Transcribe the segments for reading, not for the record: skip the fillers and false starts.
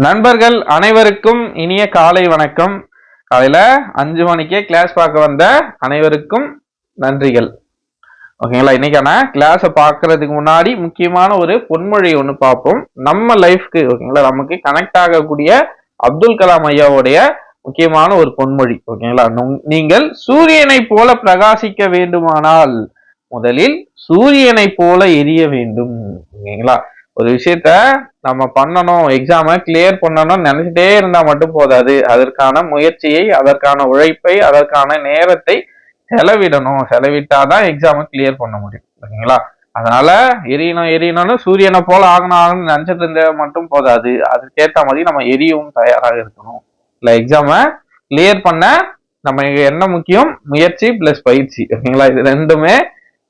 நண்பர்கள் அனைவருக்கும் இனிய காலை வணக்கம். காலையில 5 மணிக்கே கிளாஸ் பார்க்க வந்த அனைவருக்கும் நன்றிகள். ஓகேங்களா, இன்னைக்கான கிளாஸை பார்க்கறதுக்கு முன்னாடி முக்கியமான ஒரு பொன்மொழி ஒன்று பார்ப்போம். நம்ம லைஃப்க்கு ஓகேங்களா, நமக்கு கனெக்ட் ஆகக்கூடிய அப்துல் கலாம் ஐயாவுடைய முக்கியமான ஒரு பொன்மொழி. ஓகேங்களா, நீங்கள் சூரியனை போல பிரகாசிக்க வேண்டுமானால் முதலில் சூரியனை போல எரிய வேண்டும். ஓகேங்களா, ஒரு விஷயத்த நம்ம பண்ணணும், எக்ஸாமை கிளியர் பண்ணணும்னு நினைச்சிட்டே இருந்தா மட்டும் போதாது. அதற்கான முயற்சியை, அதற்கான உழைப்பை, அதற்கான நேரத்தை செலவிடணும். செலவிட்டாதான் எக்ஸாமை கிளியர் பண்ண முடியும். ஓகேங்களா, அதனால எரியணும்னு சூரியனை போல ஆகணும்னு நினைச்சிட்டு இருந்த மட்டும் போதாது. அதுக்கேற்ற மாதிரி நம்ம எரியவும் தயாராக இருக்கணும். இல்ல, எக்ஸாமை கிளியர் பண்ண நம்ம என்ன முக்கியம்? முயற்சி பிளஸ் பயிற்சி. ஓகேங்களா, இது ரெண்டுமே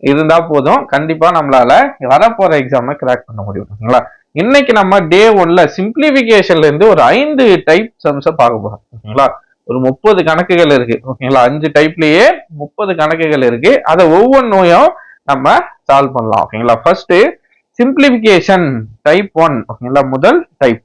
இருந்தா போதும், கண்டிப்பா நம்மளால வரப்போற எக்ஸாமை கிராக் பண்ண முடியும். ஓகேங்களா, இன்னைக்கு நம்ம டே 1ல சிம்பிளிபிகேஷன்ல இருந்து ஒரு 5 டைப் சம்ஸை பார்க்க போறோம். ஓகேங்களா, ஒரு 30 கணக்குகள் இருக்கு. ஓகேங்களா, 5 டைப்லயே 30 கணக்குகள் இருக்கு. அதை ஒவ்வொன்றையும் நம்ம சால்வ் பண்ணலாம். ஓகேங்களா, ஃபர்ஸ்ட் சிம்பிளிபிகேஷன் டைப் 1. ஓகேங்களா, முதல் டைப்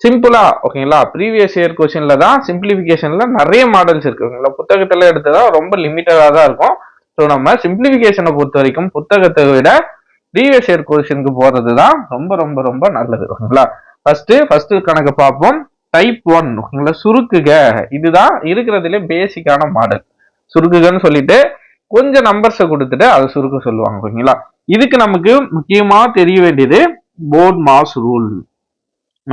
சிம்பிளா. ஓகேங்களா, ப்ரீவியஸ் இயர் கொஸ்டின்ல தான் சிம்பிளிபிகேஷன்ல நிறைய மாடல்ஸ் இருக்கு. ஓகேங்களா, புத்தகத்துல எடுத்ததா ரொம்ப லிமிட்டடா தான் இருக்கும். ஸோ நம்ம சிம்பிளிபிகேஷனை பொறுத்த வரைக்கும் புத்தகத்தை விட ப்ரீவியஸ் இயர் கொஸ்டினுக்கு போறது தான் ரொம்ப ரொம்ப ரொம்ப நல்லது. ஓகேங்களா, ஃபர்ஸ்ட் கணக்கு பார்ப்போம். டைப் 1. ஓகேங்களா, சுருக்குக. இதுதான் இருக்கிறதுல பேசிக்கான மாடல். சுருக்குகன்னு சொல்லிட்டு கொஞ்சம் நம்பர்ஸை கொடுத்துட்டு அதை சுருக்க சொல்லுவாங்க. ஓகேங்களா, இதுக்கு நமக்கு முக்கியமா தெரிய வேண்டியது போர்ட் மாஸ் ரூல்.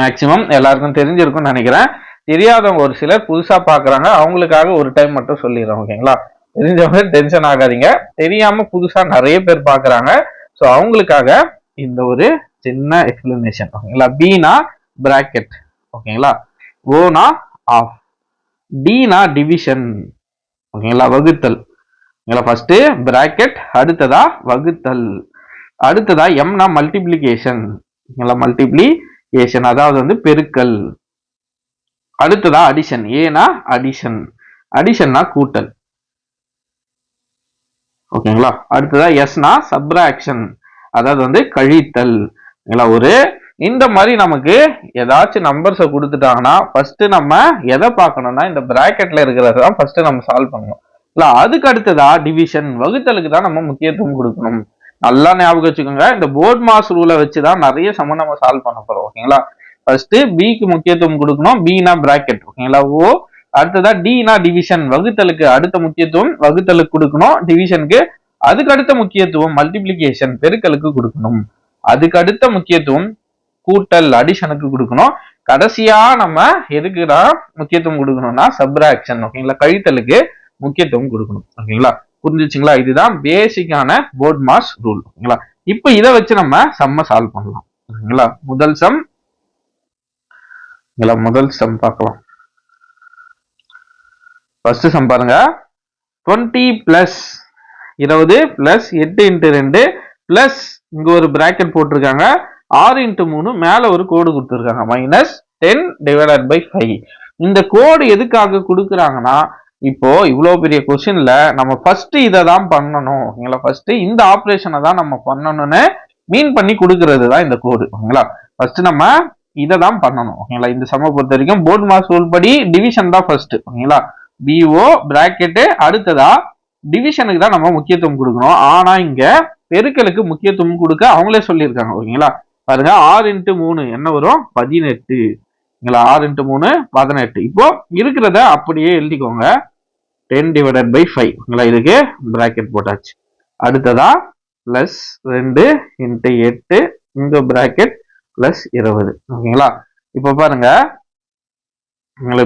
மேக்சிமம் எல்லாருக்கும் தெரிஞ்சிருக்கும்னு நினைக்கிறேன். தெரியாதவங்க ஒரு சிலர் புதுசா பாக்குறாங்க, அவங்களுக்காக ஒரு டைம் மட்டும் சொல்லிடுறோம். ஓகேங்களா, தெரிஞ்சவங்க டென்ஷன் ஆகாதீங்க. தெரியாம புதுசா நிறைய பேர் பாக்குறாங்க. ஸோ அவங்களுக்காக இந்த ஒரு சின்ன எக்ஸ்பிளனேஷன். ஓகேங்களா, பீனா பிராக்கெட். ஓகேங்களா, ஓனா ஆஃப், டீனா டிவிஷன். ஓகேங்களா, வகுத்தல். ஓகேங்களா, ஃபர்ஸ்ட் பிராக்கெட், அடுத்ததா வகுத்தல், அடுத்ததா எம்னா மல்டிப்ளிகேஷன். ஓகேங்களா, மல்டிப்ளிகேஷன் அதாவது பெருக்கல். அடுத்ததா அடிஷன், ஏனா அடிஷன், அடிஷன்னா கூட்டல். ஓகேங்களா, அடுத்ததா எஸ்னா சப்ராக்ஷன், அதாவது கழித்தல். ஒரு இந்த மாதிரி நமக்கு ஏதாச்சும் நம்பர்ஸை கொடுத்துட்டாங்கன்னா ஃபர்ஸ்ட் நம்ம எதை பார்க்கணும்னா இந்த பிராக்கெட்ல இருக்கிறத தான் ஃபர்ஸ்ட் நம்ம சால்வ் பண்ணணும். இல்ல, அதுக்கு அடுத்ததா டிவிஷன், வகுத்தலுக்கு தான் நம்ம முக்கியத்துவம் கொடுக்கணும். நல்லா ஞாபகம் வச்சுக்கோங்க. இந்த போர்ட் மாஸ் ரூலை வச்சுதான் நிறைய சமம் நம்ம சால்வ் பண்ண போறோம். ஓகேங்களா, ஃபர்ஸ்ட் பிக்கு முக்கியத்துவம் கொடுக்கணும். பினா பிராக்கெட். ஓகேங்களா, ஓ. அடுத்ததா டினா டிவிஷன், வகுத்தலுக்கு அடுத்த முக்கியத்துவம் வகுத்தலுக்கு கொடுக்கணும். டிவிஷனுக்கு அதுக்கு அடுத்த முக்கியத்துவம் மல்டிப்ளிகேஷன், பெருக்கலுக்கு கொடுக்கணும். அதுக்கு அடுத்த முக்கியத்துவம் கூட்டல், அடிஷனுக்கு கொடுக்கணும். கடைசியா நம்ம எதுக்குதான் முக்கியத்துவம் கொடுக்கணும்னா சப்ராக்ஷன், ஓகேங்களா, கழித்தலுக்கு முக்கியத்துவம் கொடுக்கணும். ஓகேங்களா, புரிஞ்சுச்சுங்களா? இதுதான் பேசிக்கான போர்ட் மாஸ் ரூல். ஓகேங்களா, இப்ப இதை வச்சு நம்ம சம்ம சால்வ் பண்ணலாம். ஓகேங்களா, முதல் சம் பார்க்கலாம். ஃபர்ஸ்ட் சம் பாருங்க. 20 பிளஸ் 20 பிளஸ் 8 இன்ட்டு 2 பிளஸ் இங்க ஒரு பிராக்கெட் போட்டிருக்காங்க 6 இன்ட்டு 3, மேல ஒரு கோடு கொடுத்துருக்காங்க மைனஸ் 10 டிவைடட் பை 5. இந்த கோடு எதுக்காக கொடுக்குறாங்கன்னா, இப்போ இவ்வளவு பெரிய கொஸ்டின்ல நம்ம ஃபர்ஸ்ட் இதை தான் பண்ணணும். ஓகேங்களா, ஃபர்ஸ்ட் இந்த ஆப்ரேஷனை தான் நம்ம பண்ணணும்னு மீன் பண்ணி கொடுக்கறது தான் இந்த கோடு. ஓகேங்களா, ஃபர்ஸ்ட் நம்ம இதை தான் பண்ணணும். ஓகேங்களா, இந்த சம பொறுத்த வரைக்கும் போர்ட் மாஸ் ரூல் படி டிவிஷன் தான் ஃபர்ஸ்ட். ஓகேங்களா, பிஓ பிராக்கெட், அடுத்ததா டிவிஷனுக்கு தான் நம்ம முக்கியத்துவம் கொடுக்கணும். ஆனா இங்க பெருக்கலுக்கு முக்கியத்துவம் கொடுக்க அவங்களே சொல்லியிருக்காங்க. ஓகேங்களா, பாருங்க 6 இன்ட்டு 3 என்ன வரும்? 18. 6 இன்ட்டு 3 18. இப்போ இருக்கிறத அப்படியே எழுதிக்கோங்க. 10 டிவைடட் பை 5. ஓகேங்களா, இதுக்கு பிராக்கெட் போட்டாச்சு. அடுத்ததா பிளஸ் 2 இன்ட்டு 8 இங்க பிராக்கெட் பிளஸ் 20. ஓகேங்களா, இப்போ பாருங்க,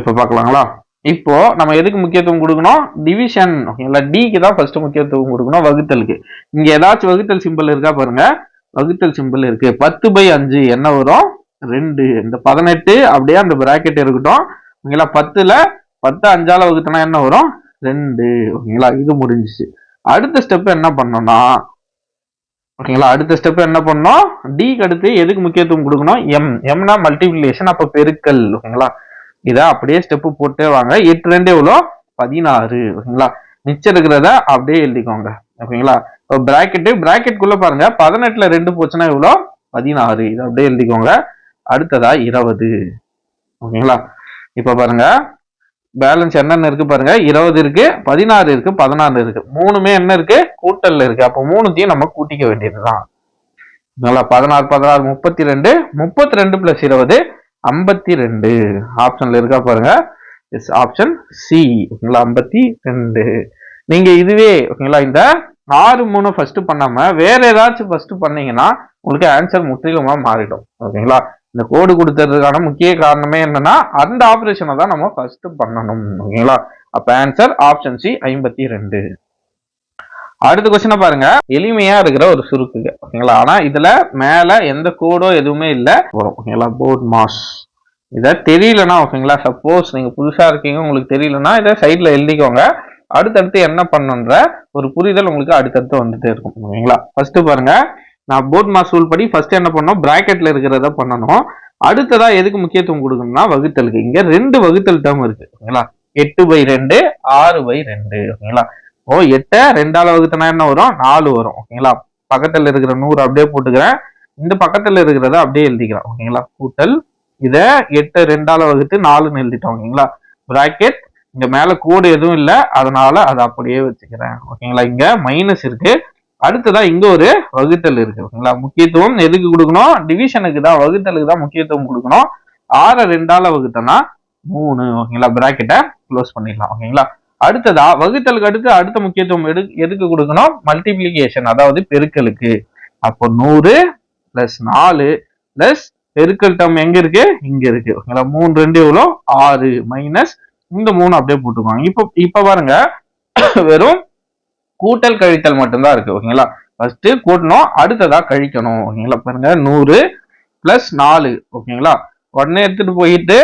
இப்ப பார்க்கலாங்களா? இப்போ நம்ம எதுக்கு முக்கியத்துவம் கொடுக்கணும்? டிவிஷன். ஓகேங்களா, டிக்கு தான் ஃபர்ஸ்ட் முக்கியத்துவம் கொடுக்கணும், வகுத்தலுக்கு. இங்க ஏதாச்சும் வகுத்தல் சிம்பிள் இருக்கா பாருங்க. வகுத்தல் சிம்பிள் இருக்கு. 10/5 என்ன வரும்? 2. இந்த 18 அப்படியே அந்த பிராக்கெட் இருக்கட்டும். ஓகேங்களா, 10ல 10 5ஆல வகுத்தனா என்ன வரும்? 2. ஓகேங்களா, இது முடிஞ்சிச்சு. அடுத்த ஸ்டெப் என்ன பண்ணோம்னா, ஓகேங்களா, அடுத்த ஸ்டெப் என்ன பண்ணோம்? டிக்கு அடுத்து எதுக்கு முக்கியத்துவம் கொடுக்கணும்? எம்னா மல்டிபிளிகேஷன், அப்ப பெருக்கல். ஓகேங்களா, இதை அப்படியே ஸ்டெப் போட்டே வாங்க. 8 2 எவ்வளோ? 16. ஓகேங்களா, மிச்சம் இருக்கிறத அப்படியே எழுதிக்கோங்க. ஓகேங்களா, இப்போ பிராக்கெட்டுக்குள்ள பாருங்க, 18ல 2 போச்சுன்னா எவ்வளோ? 16. இதை அப்படியே எழுதிக்கோங்க. அடுத்ததா 20. ஓகேங்களா. இப்ப பாருங்க பேலன்ஸ் என்னென்ன இருக்கு பாருங்க, 20 இருக்கு, 16 இருக்கு, 14 இருக்கு. மூணுமே என்ன இருக்கு, கூட்டல்ல இருக்கு. அப்போ மூணுத்தையும் நம்ம கூட்டிக்க வேண்டியதுதான். நல்லா 16 16 32, 32 பிளஸ் 20 52. ஆப்ஷன்ல இருக்கா பாருங்க, ஆப்ஷன் சி. ஓகேங்களா, 52. நீங்க இதுவே ஓகேங்களா இந்த 6 3 ஃபர்ஸ்ட் பண்ணாம வேற ஏதாச்சும் ஃபர்ஸ்ட் பண்ணீங்கன்னா உங்களுக்கு ஆன்சர் முற்றிலுமா மாறிடும். ஓகேங்களா, இந்த கோடு கொடுத்ததுக்கான முக்கிய காரணமே என்னன்னா அந்த ஆபரேஷனை தான் நம்ம ஃபர்ஸ்ட் பண்ணணும். ஓகேங்களா, அப்ப ஆன்சர் ஆப்ஷன் சி 52. அடுத்த கொஸ்டினை பாருங்க, எளிமையா இருக்கிற ஒரு சுருக்குங்க. ஓகேங்களா, ஆனா இதுல மேல எந்த கோடோ எதுவுமே இல்ல வரும். ஓகேங்களா, போர்ட் மாஸ். இதை தெரியலன்னா ஓகேங்களா, சப்போஸ் நீங்க புதுசா இருக்கீங்க உங்களுக்கு தெரியலன்னா இதை சைட்ல எழுதிக்கோங்க. அடுத்தடுத்து என்ன பண்ணுன்ற ஒரு புரிதல் உங்களுக்கு அடுத்தடுத்து வந்துட்டே இருக்கும். ஓகேங்களா, ஃபர்ஸ்ட் பாருங்க, நான் போர்ட் மாஸ் ரூல் படி ஃபர்ஸ்ட் என்ன பண்ணணும், பிராக்கெட்ல இருக்கிறத பண்ணணும். அடுத்ததா எதுக்கு முக்கியத்துவம் கொடுக்கணும்னா வகுத்தலுக்கு. இங்க 2 வகுத்தல் டேர்ம் இருக்கு. ஓகேங்களா, 8/2 6/2. ஓகேங்களா, 8 2ஆல வகுத்தனா என்ன வரும், 4 வரும். ஓகேங்களா, பக்கத்துல இருக்கிற 100 அப்படியே போட்டுக்கிறேன், இந்த பக்கத்துல இருக்கிறத அப்படியே எழுதிக்கிறேன். ஓகேங்களா, கூட்டல் இத 8 2ஆல வகுத்து 4ன்னு எழுதிட்டோம். ஓகேங்களா, பிராக்கெட் இங்க மேல கோடு எதுவும் இல்ல, அதனால அதை அப்படியே வச்சுக்கிறேன். ஓகேங்களா, இங்க மைனஸ் இருக்கு. அடுத்ததா இங்க ஒரு வகுத்தல் இருக்கு. ஓகேங்களா, முக்கியத்துவம் எதுக்கு கொடுக்கணும், டிவிஷனுக்கு தான், வகுத்தலுக்கு தான் முக்கியத்துவம் கொடுக்கணும். 6 2ஆல வகுத்தனா 3. ஓகேங்களா, பிராக்கெட்டை க்ளோஸ் பண்ணிடலாம். ஓகேங்களா, அடுத்ததா வகுத்தலுக்கு அடுத்த முக்கியத்துவம் எதுக்கு கொடுக்கணும், மல்டிபிளிகேஷன், அதாவது பெருக்கலுக்கு. அப்போ 100 பிளஸ் 4 பிளஸ் பெருக்கல் டேர்ம் எங்க இருக்கு, இங்க இருக்கு. ஓகேங்களா, 3 2 எவ்வளோ 6 மைனஸ் இந்த 3 அப்படியே போட்டுக்குவாங்க. இப்ப பாருங்க வெறும் கூட்டல் கழித்தல் மட்டும்தான் இருக்கு. ஓகேங்களா, ஃபர்ஸ்ட் கூட்டணும், அடுத்ததா கழிக்கணும். ஓகேங்களா, பாருங்க 100 பிளஸ் 4. ஓகேங்களா, உடனே எடுத்துட்டு போயிட்டு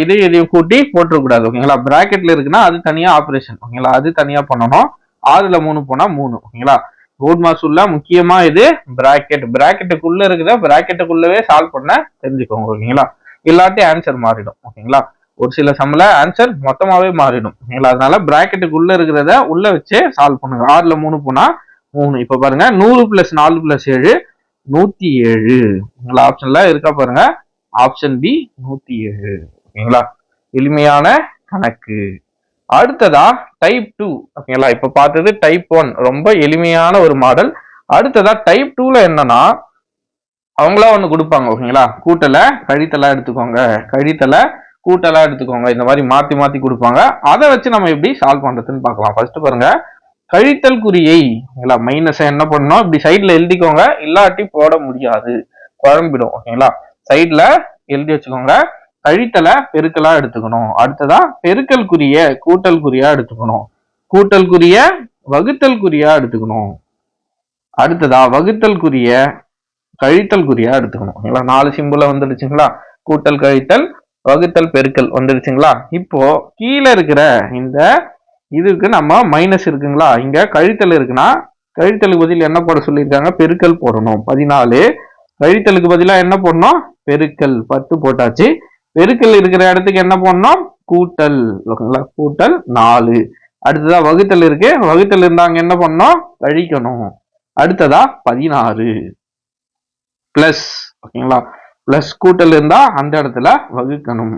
இதையும் கூட்டி போட்டுக்கூடாது. ஓகேங்களா, பிராக்கெட்ல இருக்குன்னா அது தனியா ஆபரேஷன். ஓகேங்களா, அது தனியா பண்ணணும். 6ல 3 போனா 3. ஓகேங்களா, போர்ட் மாஸ்ல முக்கியமா இது பிராக்கெட்டுக்குள்ள இருக்குதா, பிராக்கெட்டுக்குள்ளவே சால்வ் பண்ண தெரிஞ்சுக்கோங்க. ஓகேங்களா, இல்லாட்டி ஆன்சர் மாறிடும். ஓகேங்களா, ஒரு சில சம்ல ஆன்சர் மொத்தமாவே மாறிடும். ஓகேங்களா, அதனால பிராக்கெட்டுக்குள்ள இருக்கிறத உள்ள வச்சு சால்வ் பண்ணுங்க. 6ல 3 போனா 3. இப்ப பாருங்க 100 பிளஸ் 4 பிளஸ் 7 107. உங்களா ஆப்ஷன்ல இருக்கா பாருங்க, ஆப்ஷன் பி 107. ஓகேங்களா, எளிமையான கணக்கு. அடுத்ததா டைப் 2. ஓகேங்களா, இப்ப பார்த்தது டைப் 1 ரொம்ப எளிமையான ஒரு மாடல். அடுத்ததா டைப் 2ல என்னன்னா அவங்களா ஒண்ணு கொடுப்பாங்க. ஓகேங்களா, கூட்டல கழித்தலா எடுத்துக்கோங்க, கழித்தல கூட்டலா எடுத்துக்கோங்க, இந்த மாதிரி மாத்தி மாத்தி கொடுப்பாங்க. அதை வச்சு நம்ம எப்படி சால்வ் பண்றதுன்னு பார்க்கலாம். ஃபர்ஸ்ட் பாருங்க, கழித்தல் குறியை மைனஸ் என்ன பண்ணணும், இப்படி சைட்ல எழுதிக்கோங்க, இல்லாட்டி போட முடியாது, குழம்பிடும். ஓகேங்களா, சைட்ல எழுதி வச்சுக்கோங்க. கழித்தல பெருக்கலா எடுத்துக்கணும். அடுத்ததா பெருக்கல் குறிய கூட்டல் குறியா எடுத்துக்கணும். கூட்டல் குறிய வகுத்தல் குறியா எடுத்துக்கணும். அடுத்ததா வகுத்தல் குறிய கழித்தல் குறியா எடுத்துக்கணும். ஓகேங்களா, 4 சிம்பிள வந்துடுச்சுங்களா, கூட்டல் கழித்தல் வகுத்தல் பெருக்கல் வந்துடுச்சுங்களா. இப்போ கீழே இருக்கிற இந்த இதுக்கு நம்ம மைனஸ் இருக்குங்களா, இங்க கழித்தல் இருக்குன்னா கழித்தலுக்கு பதில் என்ன போட சொல்லியிருக்காங்க, பெருக்கல் போடணும். 14 கழித்தலுக்கு பதிலா என்ன போடணும், பெருக்கல் 10 போட்டாச்சு. பெருக்கல் இருக்கிற இடத்துக்கு என்ன போடணும், கூட்டல். ஓகேங்களா, கூட்டல் 4. அடுத்ததா வகுத்தல் இருக்கு, வகுத்தல் இருந்தாங்க என்ன பண்ணணும், கழிக்கணும். அடுத்ததா 16 பிளஸ். ஓகேங்களா, பிளஸ் கூட்டல் இருந்தா அந்த இடத்துல வகுக்கணும்.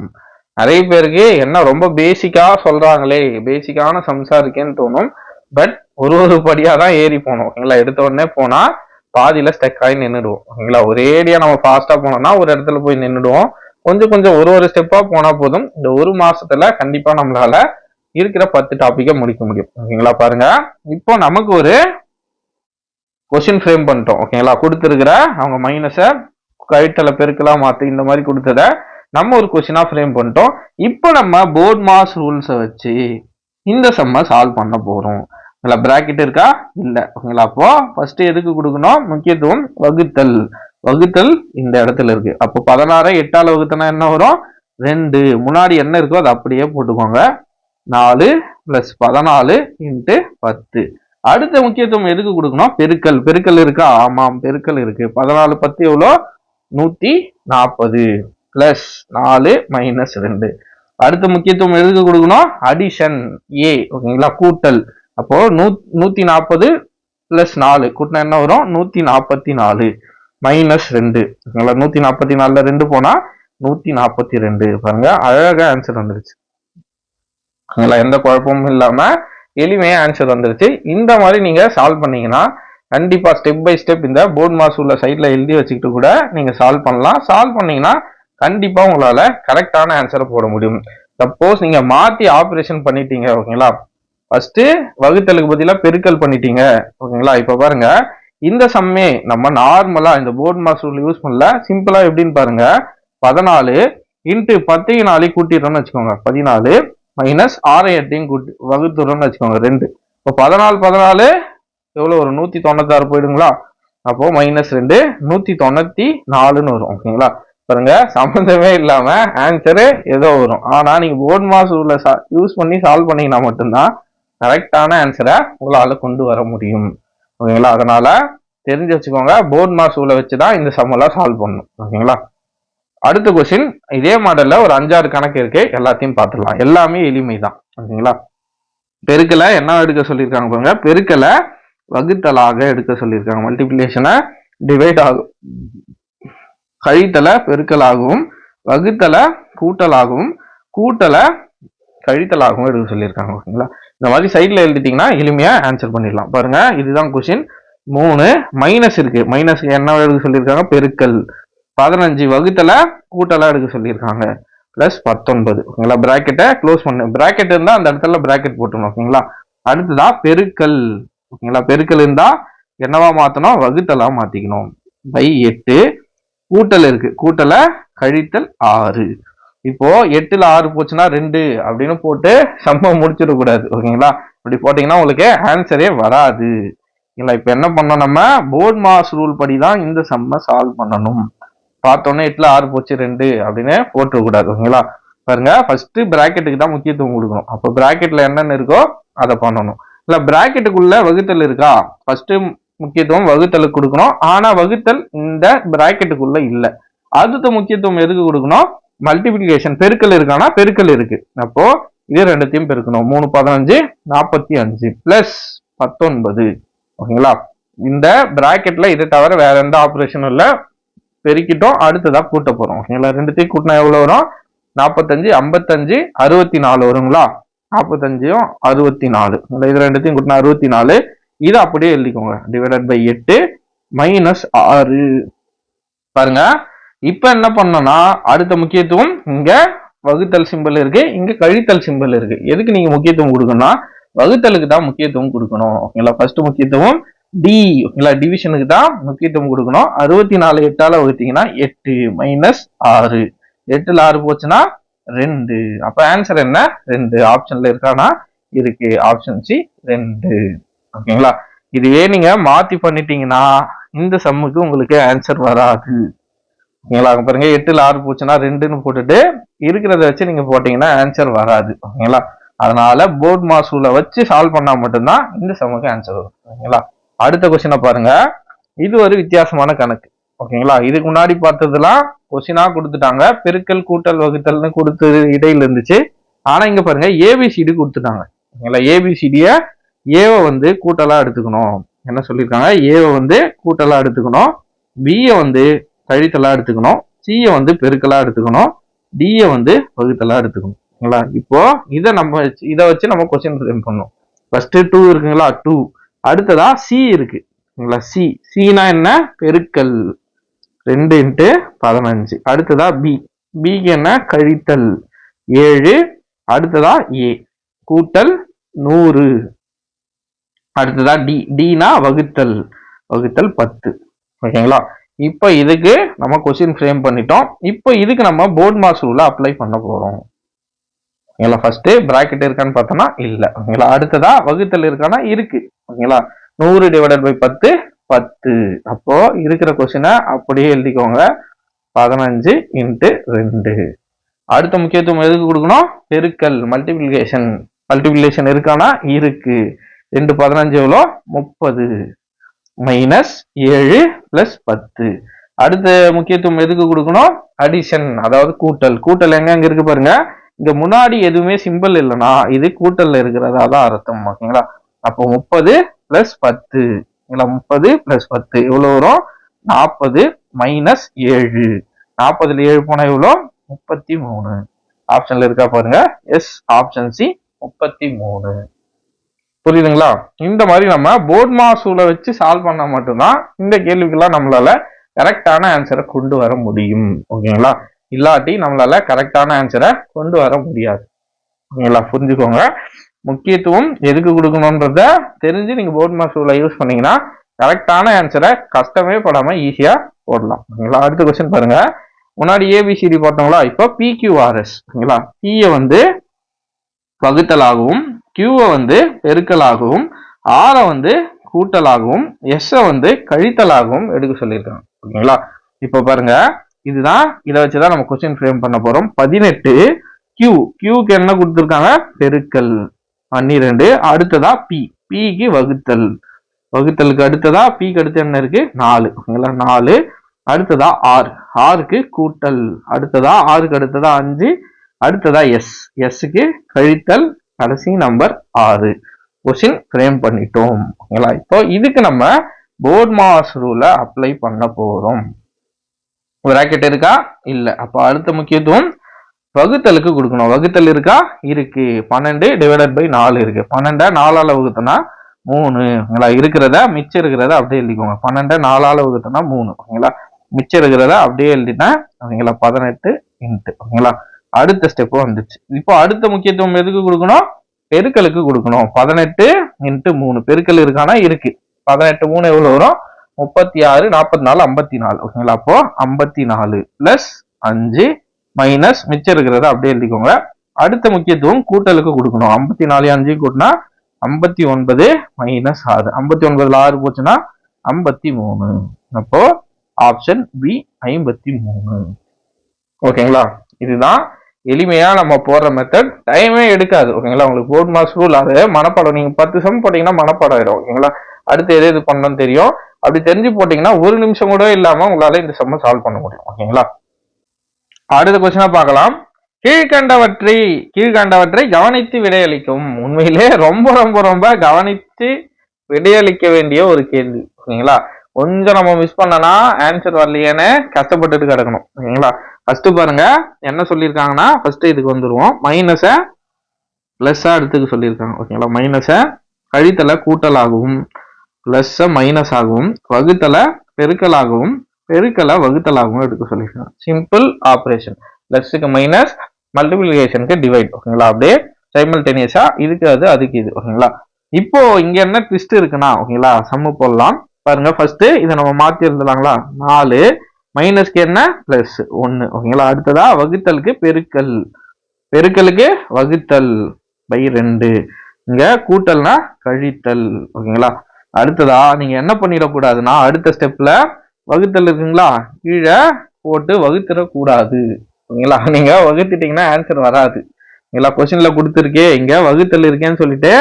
நிறைய பேருக்கு என்ன ரொம்ப பேசிக்கா சொல்றாங்களே, பேசிக்கான சம்சா இருக்கேன்னு தோணும். பட் ஒரு படியா தான் ஏறி போனோம். ஓகேங்களா, எடுத்த உடனே போனா பாதியில ஸ்டக் ஆகி நின்றுடுவோம். ஓகேங்களா, ஒரேடியா நம்ம ஃபாஸ்டா போனோம்னா ஒரு இடத்துல போய் நின்றுடுவோம். கொஞ்சம் கொஞ்சம் ஒரு ஸ்டெப்பா போனா போதும். இந்த ஒரு மாசத்துல கண்டிப்பா நம்மளால இருக்கிற 10 டாபிக்கை முடிக்க முடியும். ஓகேங்களா, பாருங்க இப்போ நமக்கு ஒரு கொஸ்டின் ஃப்ரேம் பண்ணிட்டோம். ஓகேங்களா, கொடுத்துருக்கிற அவங்க மைனஸை கழித்தல பெருக்கலாம் மாத்து இந்த மாதிரி கொடுத்தத நம்ம ஒரு கொஸ்டினா ஃப்ரேம் பண்ணிட்டோம். இப்போ நம்ம போர்ட் மாஸ் ரூல்ஸை வச்சு இந்த சம்மை சால்வ் பண்ண போறோம். பிராக்கெட் இருக்கா இல்ல. ஓகேங்களா, அப்போ ஃபர்ஸ்ட் எதுக்கு கொடுக்கணும், முக்கியத்துவம் வகுத்தல். வகுத்தல் இந்த இடத்துல இருக்கு. அப்போ 16 8ஆல வகுத்தனா என்ன வரும், 2. முன்னாடி என்ன இருக்கோ அதை அப்படியே போட்டுக்கோங்க. 4 பிளஸ் 14 இன்ட்டு 10. அடுத்த முக்கியத்துவம் எதுக்கு கொடுக்கணும், பெருக்கல். பெருக்கல் இருக்கா, ஆமாம் பெருக்கல் இருக்கு. 14 10 எவ்வளோ 140 பிளஸ் 4 மைனஸ் 2. அடுத்த முக்கியத்துவம் எதுக்கு கொடுக்கணும், அடிஷன் ஏ. ஓகேங்களா, கூட்டல். அப்போ 140 பிளஸ் 4 கூட்டினா என்ன வரும், 144 மைனஸ் 2. ஓகேங்களா, 144ல 2 போனா 142. பாருங்க அழகா ஆன்சர் வந்துருச்சு. எந்த குழப்பமும் இல்லாம எளிமையா ஆன்சர் வந்துருச்சு. இந்த மாதிரி நீங்க சால்வ் பண்ணீங்கன்னா கண்டிப்பா ஸ்டெப் பை ஸ்டெப் இந்த போர்ட் மாஸ் உள்ள சைட்ல எழுதி வச்சுக்கிட்டு கூட நீங்க சால்வ் பண்ணலாம். சால்வ் பண்ணீங்கன்னா கண்டிப்பா உங்களால கரெக்டான ஆன்சரை போட முடியும். சப்போஸ் நீங்க மாத்தி ஆபரேஷன் பண்ணிட்டீங்க ஓகேங்களா, ஃபர்ஸ்ட் வகுத்தலுக்கு பதிலா பெருக்கல் பண்ணிட்டீங்க ஓகேங்களா. இப்ப பாருங்க இந்த சம்மே நம்ம நார்மலா இந்த போர்ட் மாஸ் ரூல் யூஸ் பண்ணல, சிம்பிளா எப்படின்னு பாருங்க. 14 இன்ட்டு 10 4 கூட்டிடுறோம்னு வச்சுக்கோங்க, 14 மைனஸ் 6 8 கூட்டி வகுத்துறோம்னு வச்சுக்கோங்க 2. இப்போ 14 14 எவ்வளவு வரும், 196 போயிடுங்களா. அப்போ -2 194ன்னு வரும் ஓகேங்களா. பாருங்க சம்பந்தமே இல்லாம ஆன்சரு ஏதோ வரும். ஆனா நீங்க போர்ட் மாஸ் ரூல்ல யூஸ் பண்ணி சால்வ் பண்ணீங்கன்னா மட்டும்தான் கரெக்டான ஆன்சரை உங்களால கொண்டு வர முடியும் ஓகேங்களா. அதனால தெரிஞ்சு வச்சுக்கோங்க, போர்ட் மாஸ் ரூலை வச்சுதான் இந்த சம்மெல்லாம் சால்வ் பண்ணணும் ஓகேங்களா. அடுத்த கொஸ்டின் இதே மாடல்ல ஒரு 5-6 கணக்கு இருக்கு, எல்லாத்தையும் பார்த்துடலாம். எல்லாமே எளிமை தான் ஓகேங்களா. பெருக்கலை என்ன எடுக்க சொல்லியிருக்காங்க பாருங்க, பெருக்கலை வகுத்தலாக எடுக்க சொல்லியிருக்காங்க. மல்டிபிளிகேஷனை டிவைட் ஆகும், கழித்தலை பெருக்கலாகவும், வகுத்தலை கூட்டலாகவும், கூட்டலை கழித்தலாகவும் எடுக்க சொல்லியிருக்காங்க ஓகேங்களா. இந்த மாதிரி சைட்ல எழுதிட்டீங்கன்னா எளிமையா ஆன்சர் பண்ணிடலாம். பாருங்க இதுதான் கொஸ்டின். 3 மைனஸ் இருக்கு, மைனஸ்க்கு என்ன எடுக்க சொல்லியிருக்காங்க, பெருக்கல். 15 வகுத்தல கூட்டலா எடுக்க சொல்லியிருக்காங்க, பிளஸ் 19 ஓகேங்களா. பிராக்கெட்டை க்ளோஸ் பண்ணு, பிராக்கெட் இருந்தா அந்த இடத்துல பிராக்கெட் போட்டணும் ஓகேங்களா. அடுத்ததா பெருக்கல் ஓகேங்களா. பெருக்கல் இருந்தா என்னவா மாத்தணும், வகுத்தலா மாத்திக்கணும். பை 8 கூட்டல் இருக்கு, கூட்டலை கழித்தல் 6. இப்போ 8ல 6 போச்சுன்னா 2 அப்படின்னு போட்டு சம்ம முடிச்சிடக்கூடாது ஓகேங்களா. இப்படி போட்டீங்கன்னா உங்களுக்கு ஆன்சரே வராது இல்ல. இப்ப என்ன பண்ணோம், நம்ம போர்ட் மாஸ் ரூல் படி தான் இந்த சம்ம சால்வ் பண்ணணும். பார்த்தோன்னே 8ல 6 போச்சு 2 அப்படின்னு போட்டுக்கூடாது ஓகேங்களா. பாருங்க ஃபர்ஸ்ட் பிராக்கெட்டுக்கு தான் முக்கியத்துவம் கொடுக்கணும். அப்போ பிராக்கெட்ல என்னென்ன இருக்கோ அதை பண்ணணும். இல்ல பிராக்கெட்டுக்குள்ள வகுத்தல் இருக்கா, ஃபர்ஸ்ட் முக்கியத்துவம் வகுத்தலுக்கு கொடுக்கணும். ஆனா வகுத்தல் இந்த பிராக்கெட்டுக்குள்ள இல்ல, அடுத்த முக்கியத்துவம் எதுக்கு கொடுக்கணும், மல்டிபிளிகேஷன் பெருக்கல் இருக்கானா, பெருக்கல் இருக்கு. அப்போ இது ரெண்டுத்தையும் பெருக்கணும். 3 15 45 பிளஸ் 19 ஓகேங்களா. இந்த பிராக்கெட்ல இதை தவிர வேற எந்த ஆபரேஷனும் இல்ல, பெருக்கிட்டோம். அடுத்ததா கூட்ட போறோம் ஓகேங்களா. ரெண்டுத்தையும் கூட்டினா எவ்வளவு வரும், 45 55 64 வருங்களா. 45 64 இது ரெண்டுத்தையும் கூட்டினா 64. இது அப்படியே எழுதிக்கோங்க, டிவைடட் பை 8 மைனஸ் 6. பாருங்க இப்ப என்ன பண்ணோம்னா அடுத்த முக்கியத்துவம் இங்க வகுத்தல் சிம்பிள் இருக்கு, இங்க கழித்தல் சிம்பிள் இருக்கு. எதுக்கு நீங்க முக்கியத்துவம் கொடுக்கணும்னா வகுத்தலுக்கு தான் முக்கியத்துவம் கொடுக்கணும் ஓகேங்களா. ஃபர்ஸ்ட் முக்கியத்துவம் டி ஓகேங்களா, டிவிஷனுக்கு தான் முக்கியத்துவம் கொடுக்கணும். 64 8ஆல வகுத்தீங்கன்னா 8 மைனஸ் 6, 8ல 6 போச்சுன்னா 2. அப்ப ஆன்சர் என்ன, 2. ஆப்ஷன்ல இருக்கானா, இருக்கு, ஆப்ஷன் சி 2 ஓகேங்களா. இதுவே நீங்க மாத்தி பண்ணிட்டீங்கன்னா இந்த சம்முக்கு உங்களுக்கு ஆன்சர் வராது ஓகேங்களா. பாருங்க 8ல 6 போச்சுன்னா 2ன்னு போட்டுட்டு இருக்கிறத வச்சு நீங்க போட்டீங்கன்னா ஆன்சர் வராது ஓகேங்களா. அதனால போர்ட் மாஸ் ரூலை வச்சு சால்வ் பண்ணா மட்டும்தான் இந்த சம்முக்கு ஆன்சர் வரும் ஓகேங்களா. அடுத்த கொஸ்டினை பாருங்க, இது ஒரு வித்தியாசமான கணக்கு ஓகேங்களா. இதுக்கு முன்னாடி பார்த்ததெல்லாம் கொஸ்டினா கொடுத்துட்டாங்க, பெருக்கல் கூட்டல் வகுத்தல்னு கொடுத்து இடையில இருந்துச்சு. ஆனா இங்க பாருங்க ஏபிசிடி கொடுத்துட்டாங்க ஓகேங்களா. ஏபிசிடிய ஏவை வந்து கூட்டலா எடுத்துக்கணும், என்ன சொல்லியிருக்காங்க, ஏவை வந்து கூட்டலா எடுத்துக்கணும், பியை வந்து கழித்தலா எடுத்துக்கணும், சியை வந்து பெருக்கலா எடுத்துக்கணும், டியை வந்து வகுத்தலா எடுத்துக்கணும் ஓகேங்களா. இப்போ இதை வச்சு நம்ம கொஸ்டின் ஃப்ரேம் பண்ணணும். ஃபர்ஸ்ட் 2 இருக்குங்களா, 2. அடுத்ததா சி இருக்கு ஓகேங்களா. சினா என்ன, பெருக்கல் 2 × 15. அடுத்ததா பிக்கு என்ன, கழித்தல் 7. அடுத்ததா ஏ கூட்டல் 100. அடுத்ததா டினா வகுத்தல் 10 ஓகேங்களா. இப்போ இதுக்கு நம்ம கொஸ்டின் ஃப்ரேம் பண்ணிட்டோம். இப்போ இதுக்கு நம்ம போர்ட் மாஸ் ரூலை அப்ளை பண்ண போறோம் ஓகேங்களா. ஃபர்ஸ்ட் பிராக்கெட் இருக்கான்னு பார்த்தோம்னா இல்ல ஓகேங்களா. அடுத்ததா வகுத்தல் இருக்கானா, இருக்கு ஓகேங்களா. 100 டிவைடட் பை 10 10. அப்போ இருக்கிற கொஸ்டினை அப்படியே எழுதிக்கோங்க, 15 × 2. அடுத்த முக்கியத்துவம் எதுக்கு கொடுக்கணும், பெருக்கல் மல்டிபிளிகேஷன் இருக்கானா, இருக்கு. 2 15 எவ்வளோ, 30 மைனஸ் 7 பிளஸ் 10. அடுத்த முக்கியத்துவம் எதுக்கு கொடுக்கணும், அடிஷன் அதாவது கூட்டல் எங்க இருக்கு பாருங்க. இங்க முன்னாடி எதுவுமே சிம்பிள் இல்லைன்னா இது கூட்டல்ல இருக்கிறதா தான் அர்த்தம் ஓகேங்களா. அப்போ 30 பிளஸ் 10 30 பிளஸ் 10 எவ்வளவு வரும், 40 மைனஸ் 7. 40ல 7 போனா எவ்வளோ 33. ஆப்ஷன்ல இருக்கா பாருங்க. Yes, option C 33. புரியுதுங்களா? இந்த மாதிரி நம்ம போர்ட் மாஸ் ரூலை வச்சு சால்வ் பண்ணா மட்டும்தான் இந்த கேள்விக்கெல்லாம் நம்மளால கரெக்டான ஆன்சரை கொண்டு வர முடியும். ஓகேங்களா? இல்லாட்டி நம்மளால கரெக்டான ஆன்சரை கொண்டு வர முடியாது. ஓகேங்களா? புரிஞ்சுக்கோங்க. முக்கியத்துவம் எதுக்கு கொடுக்கணும்ன்றத தெரிஞ்சு நீங்க போர்ட் மாஸ் ரூலை யூஸ் பண்ணீங்கன்னா கரெக்டான ஆன்சரை கஷ்டமே படாம ஈஸியா போடலாம். ஓகேங்களா? அடுத்த கொஸ்டின் பாருங்க. முன்னாடி ஏபிசிடி போட்டோங்களா, இப்போ பிக்யூஆர்எஸ். ஓகேங்களா? பியை வந்து வகுத்தலாகவும், கியூவை வந்து பெருக்கலாகவும், ஆரை வந்து கூட்டலாகவும், எஸ் வந்து கழித்தலாகவும் எடுக்க சொல்லியிருக்காங்க. ஓகேங்களா? இப்போ பாருங்க, இதுதான் இதை வச்சுதான் நம்ம கொஸ்டின் ஃப்ரேம் பண்ண போறோம். 18 கியூக்கு என்ன கொடுத்துருக்காங்க, பெருக்கல் 12. அடுத்ததா பிக்கு வகுத்தல், வகுத்தலுக்கு அடுத்ததா பிக்கு அடுத்து என்ன இருக்கு 4. ஓகேங்களா? 4. அடுத்ததா ஆறுக்கு கூட்டல், அடுத்ததா ஆறுக்கு அடுத்ததா 5, அடுத்ததா எஸ்க்கு கழித்தல், கடைசி நம்பர் 6. கொஸ்டின் ஃப்ரேம் பண்ணிட்டோம். ஓகேங்களா? இப்போ இதுக்கு நம்ம போர்ட் மாஸ் ரூலை அப்ளை பண்ண போறோம். பிராக்கெட் இருக்கா, இல்ல. அப்போ அடுத்த முக்கியத்துவம் வகுத்தலுக்கு கொடுக்கணும். வகுத்தல் இருக்கா, இருக்கு. 12 டிவைடட் பை 4 இருக்கு. 12 4ஆல வகுத்தனா 3. ஓகேங்களா? இருக்கிறத மிச்சம் இருக்கிறத அப்படியே எழுதிக்கோங்க. 12 4ஆல வகுத்தனா 3. ஓகேங்களா? மிச்சம் இருக்கிறத அப்படியே எழுதிட்டேன். ஓகேங்களா? 18 இன்ட்டு. ஓகேங்களா? அடுத்த ஸ்டெப் வந்துச்சு. இப்போ அடுத்த முக்கியத்துவம் எதுக்கு கொடுக்கணும், பெருக்கலுக்கு கொடுக்கணும். 18 இன்ட்டு 3. பெருக்கல் இருக்கானா, இருக்கு. 18 3 எவ்வளவு வரும் 36, 44 54. ஓகேங்களா? அப்போ 54 பிளஸ் 5 மைனஸ் மிச்சம் இருக்கிறத அப்படியே எழுதிக்கோங்க. அடுத்த முக்கியத்துவம் கூட்டலுக்கு கொடுக்கணும். 54 5 கூட்டினா 59 மைனஸ் 6. 59ல 6 போச்சுன்னா 53. அப்போ ஆப்ஷன் பி 53. ஓகேங்களா? இதுதான் எளிமையா நம்ம போடுற மெத்தட். டைமே எடுக்காது. ஓகேங்களா? உங்களுக்கு போர்ட் மாஸ் ரூல் அது மனப்பாடம். நீங்க 10 சம் போட்டீங்கன்னா மனப்பாடம் ஆயிடும். ஓகேங்களா? அடுத்து எது பண்ணணும்னு தெரியும். அப்படி தெரிஞ்சு போட்டீங்கன்னா 1 நிமிஷம் கூட இல்லாம உங்களால இந்த சம்ம சால்வ் பண்ண முடியும். ஓகேங்களா? அடுத்த கொஸ்டினா பார்க்கலாம். கீழ்கண்டவற்றை கவனித்து விடையளிக்கும். உண்மையிலே ரொம்ப ரொம்ப ரொம்ப கவனித்து விடையளிக்க வேண்டிய ஒரு கேள்வி. ஓகேங்களா? கொஞ்சம் நம்ம மிஸ் பண்ணனா ஆன்சர் வரலையேன்னு கஷ்டப்பட்டுட்டு கிடக்கணும். ஓகேங்களா? ஃபர்ஸ்ட் பாருங்க என்ன சொல்லியிருக்காங்கன்னா, ஃபர்ஸ்ட் இதுக்கு வந்துருவோம். மைனஸை பிளஸ்ஸா எடுத்துக்க சொல்லியிருக்காங்க. ஓகேங்களா? மைனஸை கழித்தலை கூட்டலாகவும், பிளஸ் மைனஸ் ஆகவும், வகுத்தலை பெருக்கலாகவும், பெருக்கலை வகுத்தலாகவும் எடுக்க சொல்லியிருக்காங்க. Simple operation. பிளஸ்க்கு மைனஸ், மல்டிபிளிகேஷனுக்கு டிவைட். ஓகேங்களா? அப்படியே சைமல்டேனியஸா இதுக்கு அது அதுக்கு இது. ஓகேங்களா? இப்போ இங்க என்ன ட்விஸ்ட் இருக்குன்னா, ஓகேங்களா, சம்மு போடலாம். பாருங்க, ஃபர்ஸ்ட் இதை நம்ம மாத்தி இருந்தலாங்களா, 4 மைனஸ்க்கு என்ன பிளஸ் 1. ஓகேங்களா? அடுத்ததா வகுத்தலுக்கு பெருக்கல், பெருக்கலுக்கு வகுத்தல் பை 2. இங்க கூட்டல்னா கழித்தல். ஓகேங்களா? அடுத்ததா நீங்க என்ன பண்ணிடக்கூடாதுன்னா, அடுத்த ஸ்டெப்ல வகுத்தல் இருக்குங்களா, கீழே போட்டு வகுத்திடக்கூடாது. ஓகேங்களா? நீங்க வகுத்துட்டீங்கன்னா ஆன்சர் வராது. ஓகேங்களா? கொஸ்டின்ல கொடுத்துருக்கே இங்க வகுத்தல் இருக்கேன்னு சொல்லிட்டு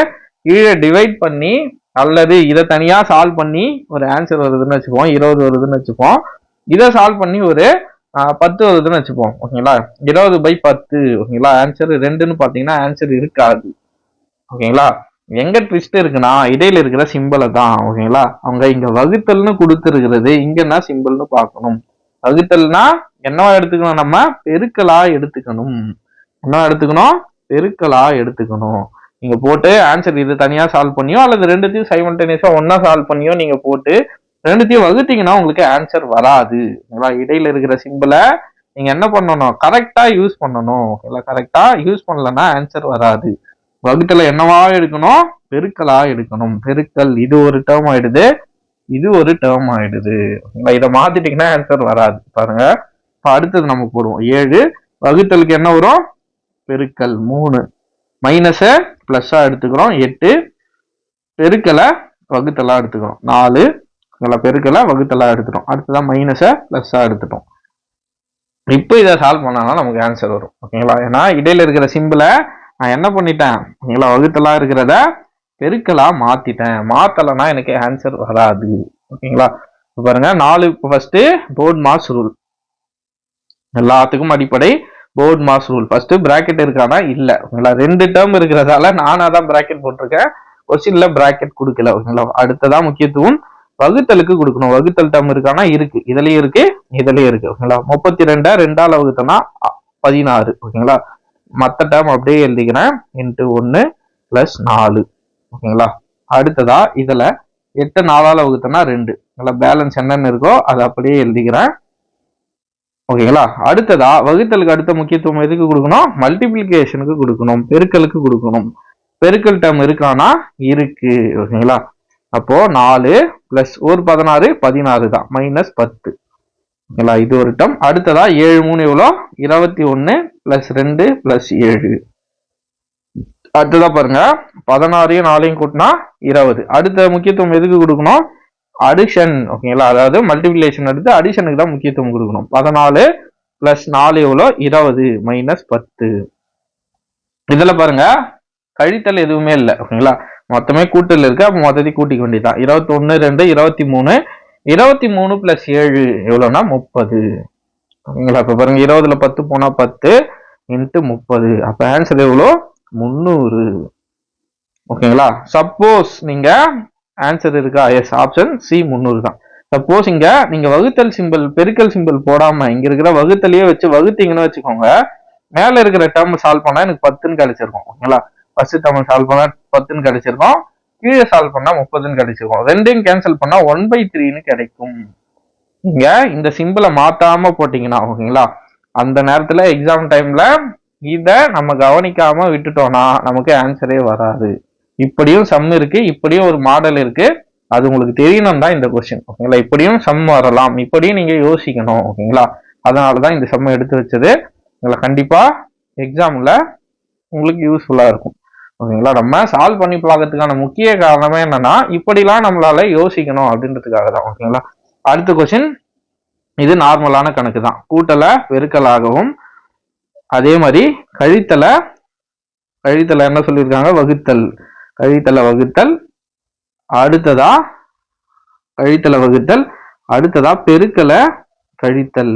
கீழே டிவைட் பண்ணி அல்லது இதை தனியா சால்வ் பண்ணி ஒரு ஆன்சர் வருதுன்னு வச்சுப்போம், 20 வருதுன்னு வச்சுப்போம். இதை சால்வ் பண்ணி ஒரு 10 வருதுன்னு வச்சுப்போம். ஓகேங்களா? 20/10. ஓகேங்களா? ஆன்சர் 2ன்னு பாத்தீங்கன்னா ஆன்சர் இருக்காது. ஓகேங்களா? எங்க ட்விஸ்ட் இருக்குன்னா இடையில இருக்கிற சிம்பிளை தான். ஓகேங்களா? அவங்க இங்க வகுத்தல்னு கொடுத்துருக்கிறது இங்க என்ன சிம்பிள்னு பார்க்கணும். வகுத்தல்னா என்னவா எடுத்துக்கணும், நம்ம பெருக்கலா எடுத்துக்கணும். என்ன எடுத்துக்கணும், பெருக்கலா எடுத்துக்கணும். நீங்க போட்டு ஆன்சர் இது தனியா சால்வ் பண்ணியோ அல்லது ரெண்டுத்தையும் சைமல்டேனியஸா ஒன்னா சால்வ் பண்ணியோ நீங்க போட்டு ரெண்டுத்தையும் வகுத்தீங்கன்னா உங்களுக்கு ஆன்சர் வராது. ஓகேங்களா? இடையில இருக்கிற சிம்பிளை நீங்க என்ன பண்ணணும், கரெக்டா யூஸ் பண்ணணும். ஓகேங்களா? கரெக்டா யூஸ் பண்ணலன்னா ஆன்சர் வராது. வகுத்தல என்னவா எடுக்கணும், பெருக்கலா எடுக்கணும். பெருக்கல் இது ஒரு டேர்ம் ஆயிடுது, இது ஒரு டேர்ம் ஆயிடுது. இதை மாத்திட்டீங்கன்னா ஆன்சர் வராது. பாருங்க, இப்ப அடுத்தது நம்ம போடுவோம். 7 வகுத்தலுக்கு என்ன வரும், பெருக்கல் 3 மைனஸ பிளஸ்ஸா எடுத்துக்கிறோம். 8 பெருக்கலை வகுத்தலா எடுத்துக்கிறோம். 4 பெருக்கலை வகுத்தலா எடுத்துட்டோம். அடுத்ததான் மைனஸ பிளஸ்ஸா எடுத்துட்டோம். இப்போ இதை சால்வ் பண்ணாலும் நமக்கு ஆன்சர் வரும். ஓகேங்களா? ஏன்னா இடையில இருக்கிற சிம்பிளை நான் என்ன பண்ணிட்டேன், ஓகேங்களா, வகுத்தலா இருக்கிறத பெருக்கலா மாத்திட்டேன். மாத்தலைன்னா எனக்கு ஆன்சர் வராது. ஓகேங்களா? பாருங்க 4 ஃபர்ஸ்ட் போர்ட் மாஸ் ரூல், எல்லாத்துக்கும் அடிப்படை BODMAS rule. First bracket இருக்கானா இல்ல. ஓகேங்களா? 2 டேர்ம் இருக்கிறதால நானா தான் பிராக்கெட் போட்டிருக்கேன், கொஸ்டின்ல பிராக்கெட் கொடுக்கல. ஓகேங்களா? அடுத்ததான் முக்கியத்துவம் வகுத்தலுக்கு கொடுக்கணும். வகுத்தல் டேர்ம் இருக்கானா இருக்கு, இதுலயும் இருக்கு இதுலயும் இருக்கு. ஓகேங்களா, 32 2ஆல வகுத்தனா 16. ஓகேங்களா, மத்த டேர்ம் அப்படியே எழுதிக்கிறேன். Into 1 plus 4. ஓகேங்களா, அடுத்ததா இதுல 8 4ஆல வகுத்தனா 2. பேலன்ஸ் என்னன்னு இருக்கோ அதை அப்படியே எழுதிக்கிறேன். ஓகேங்களா, அடுத்ததா வகுத்தலுக்கு அடுத்த முக்கியத்துவம் எதுக்கு கொடுக்கணும்? மல்டிபிளிகேஷனுக்கு கொடுக்கணும், பெருக்கலுக்கு கொடுக்கணும். பெருக்கல் டேர்ம் இருக்கானா இருக்கு. ஓகேங்களா, அப்போ 4 பிளஸ் 16 16 தான், -10. ஓகேங்களா, இது ஒரு டேர்ம். அடுத்ததா 7 3 எவ்வளோ? 21 பிளஸ் 2 பிளஸ் 7. அடுத்ததா பாருங்க, 16 4 கூட்டினா 20. அடுத்த முக்கியத்துவம் எதுக்கு கொடுக்கணும்? அடிஷன். ஓகேங்களா, அதாவது மல்டிபிளிகேஷன் எடுத்து அடிஷனுக்கு தான் முக்கியத்துவம் கொடுக்கணும். 14 பிளஸ் 4 எவ்வளோ? 20 -10. இதுல பாருங்க கழித்தல் எதுவுமே இல்லை. ஓகேங்களா, மொத்தமே கூட்டல் இருக்கு. அப்ப மொத்தத்தையும் கூட்டிக்க வேண்டியதான். 21 2 23. 23 பிளஸ் 7 எவ்வளோனா 30. ஓகேங்களா, இப்ப பாருங்க 20ல 10 போனா 10 இன்ட்டு 30. அப்ப ஆன்சர் எவ்வளோ? 300. ஓகேங்களா, சப்போஸ் நீங்க ஆன்சர் இருக்கா? எஸ், ஆப்ஷன் சி 300 தான். சப்போஸ் இங்க நீங்க வகுத்தல் சிம்பிள் பெருக்கல் சிம்பிள் போடாம இங்க இருக்கிற வகுத்தலையே வச்சு வகுத்தீங்கன்னு வச்சுக்கோங்க, மேல இருக்கிற டேர்ம் சால்வ் பண்ணா எனக்கு 10ன்னு கிடைச்சிருக்கும். ஓகேங்களா, ஃபர்ஸ்ட் டேர்ம் சால்வ் பண்ணா 10ன்னு கிடைச்சிருக்கும், கீழே சால்வ் பண்ணா 30ன்னு கிடைச்சிருக்கும். ரெண்டையும் கேன்சல் பண்ணா 1/3ன்னு கிடைக்கும். நீங்க இந்த சிம்பிளை மாத்தாம போட்டீங்கன்னா, ஓகேங்களா, அந்த நேரத்துல எக்ஸாம் டைம்ல இத நம்ம கவனிக்காம விட்டுட்டோம்னா நமக்கு ஆன்சரே வராது. இப்படியும் சம் இருக்கு, இப்படியும் ஒரு மாடல் இருக்கு. அது உங்களுக்கு தெரியணும் தான் இந்த கொஸ்டின். ஓகேங்களா, இப்படியும் சம் வரலாம், இப்படியும் நீங்க யோசிக்கணும். ஓகேங்களா, அதனாலதான் இந்த சம் எடுத்து வச்சது. உங்களை கண்டிப்பா எக்ஸாம்ல உங்களுக்கு யூஸ்ஃபுல்லா இருக்கும். ஓகேங்களா, நம்ம சால்வ் பண்ணி பார்க்கறதுக்கான முக்கிய காரணமே என்னன்னா இப்படிலாம் நம்மளால யோசிக்கணும் அப்படின்றதுக்காக தான். ஓகேங்களா, அடுத்த கொஸ்டின் இது நார்மலான கணக்கு தான். கூட்டலை பெருக்கலாகவும் அதே மாதிரி கழித்தலை என்ன சொல்லியிருக்காங்க? வகுத்தல். கழித்தலை வகுத்தல், அடுத்ததா கழித்தலை வகுத்தல், அடுத்ததா பெருக்கலை கழித்தல்.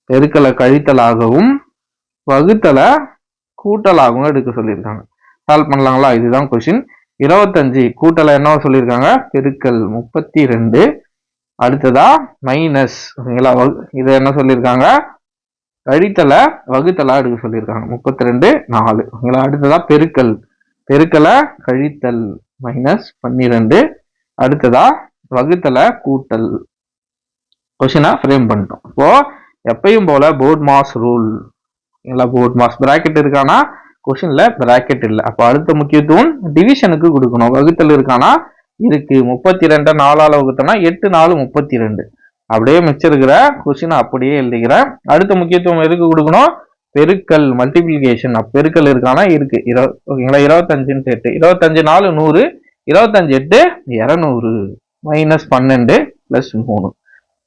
பெருக்கலை கழித்தலாகவும் வகுத்தலை கூட்டலாகவும் எடுக்க சொல்லியிருக்காங்க. சால்வ் பண்ணலாங்களா? இதுதான் கொஸ்டின். 25 கூட்டலை என்ன சொல்லியிருக்காங்க? பெருக்கல் 32. அடுத்ததா மைனஸ். ஓகேங்களா, இது என்ன சொல்லியிருக்காங்க? கழித்தலை வகுத்தலா எடுக்க சொல்லியிருக்காங்க. 32 4. ஓகேங்களா, அடுத்ததா பெருக்கல். பெருக்கலை கழித்தல் -12. அடுத்ததா வகுத்தலை கூட்டல். கொஸ்டினா ஃப்ரேம் பண்ணிட்டோம். இப்போ எப்பயும் போல BODMAS rule. BODMAS bracket இருக்கானா? கொஸ்டின்ல பிராக்கெட் இல்லை. அப்போ அடுத்த முக்கியத்துவம் டிவிஷனுக்கு கொடுக்கணும். வகுத்தல் இருக்கானா? இருக்கு. 32 4ஆல வகுத்தனா 8 4 32. அப்படியே மிச்சம் இருக்கிற கொஸ்டின் அப்படியே எழுதிக்கிறேன். அடுத்த முக்கியத்துவம் எதுக்கு கொடுக்கணும்? பெருக்கல், மல்டிபிளிகேஷன். பெருக்கல் இருக்கானா? இருக்கு. ஓகேங்களா, 25 8 25 4 100. 25 8 200 -12 பிளஸ் 3.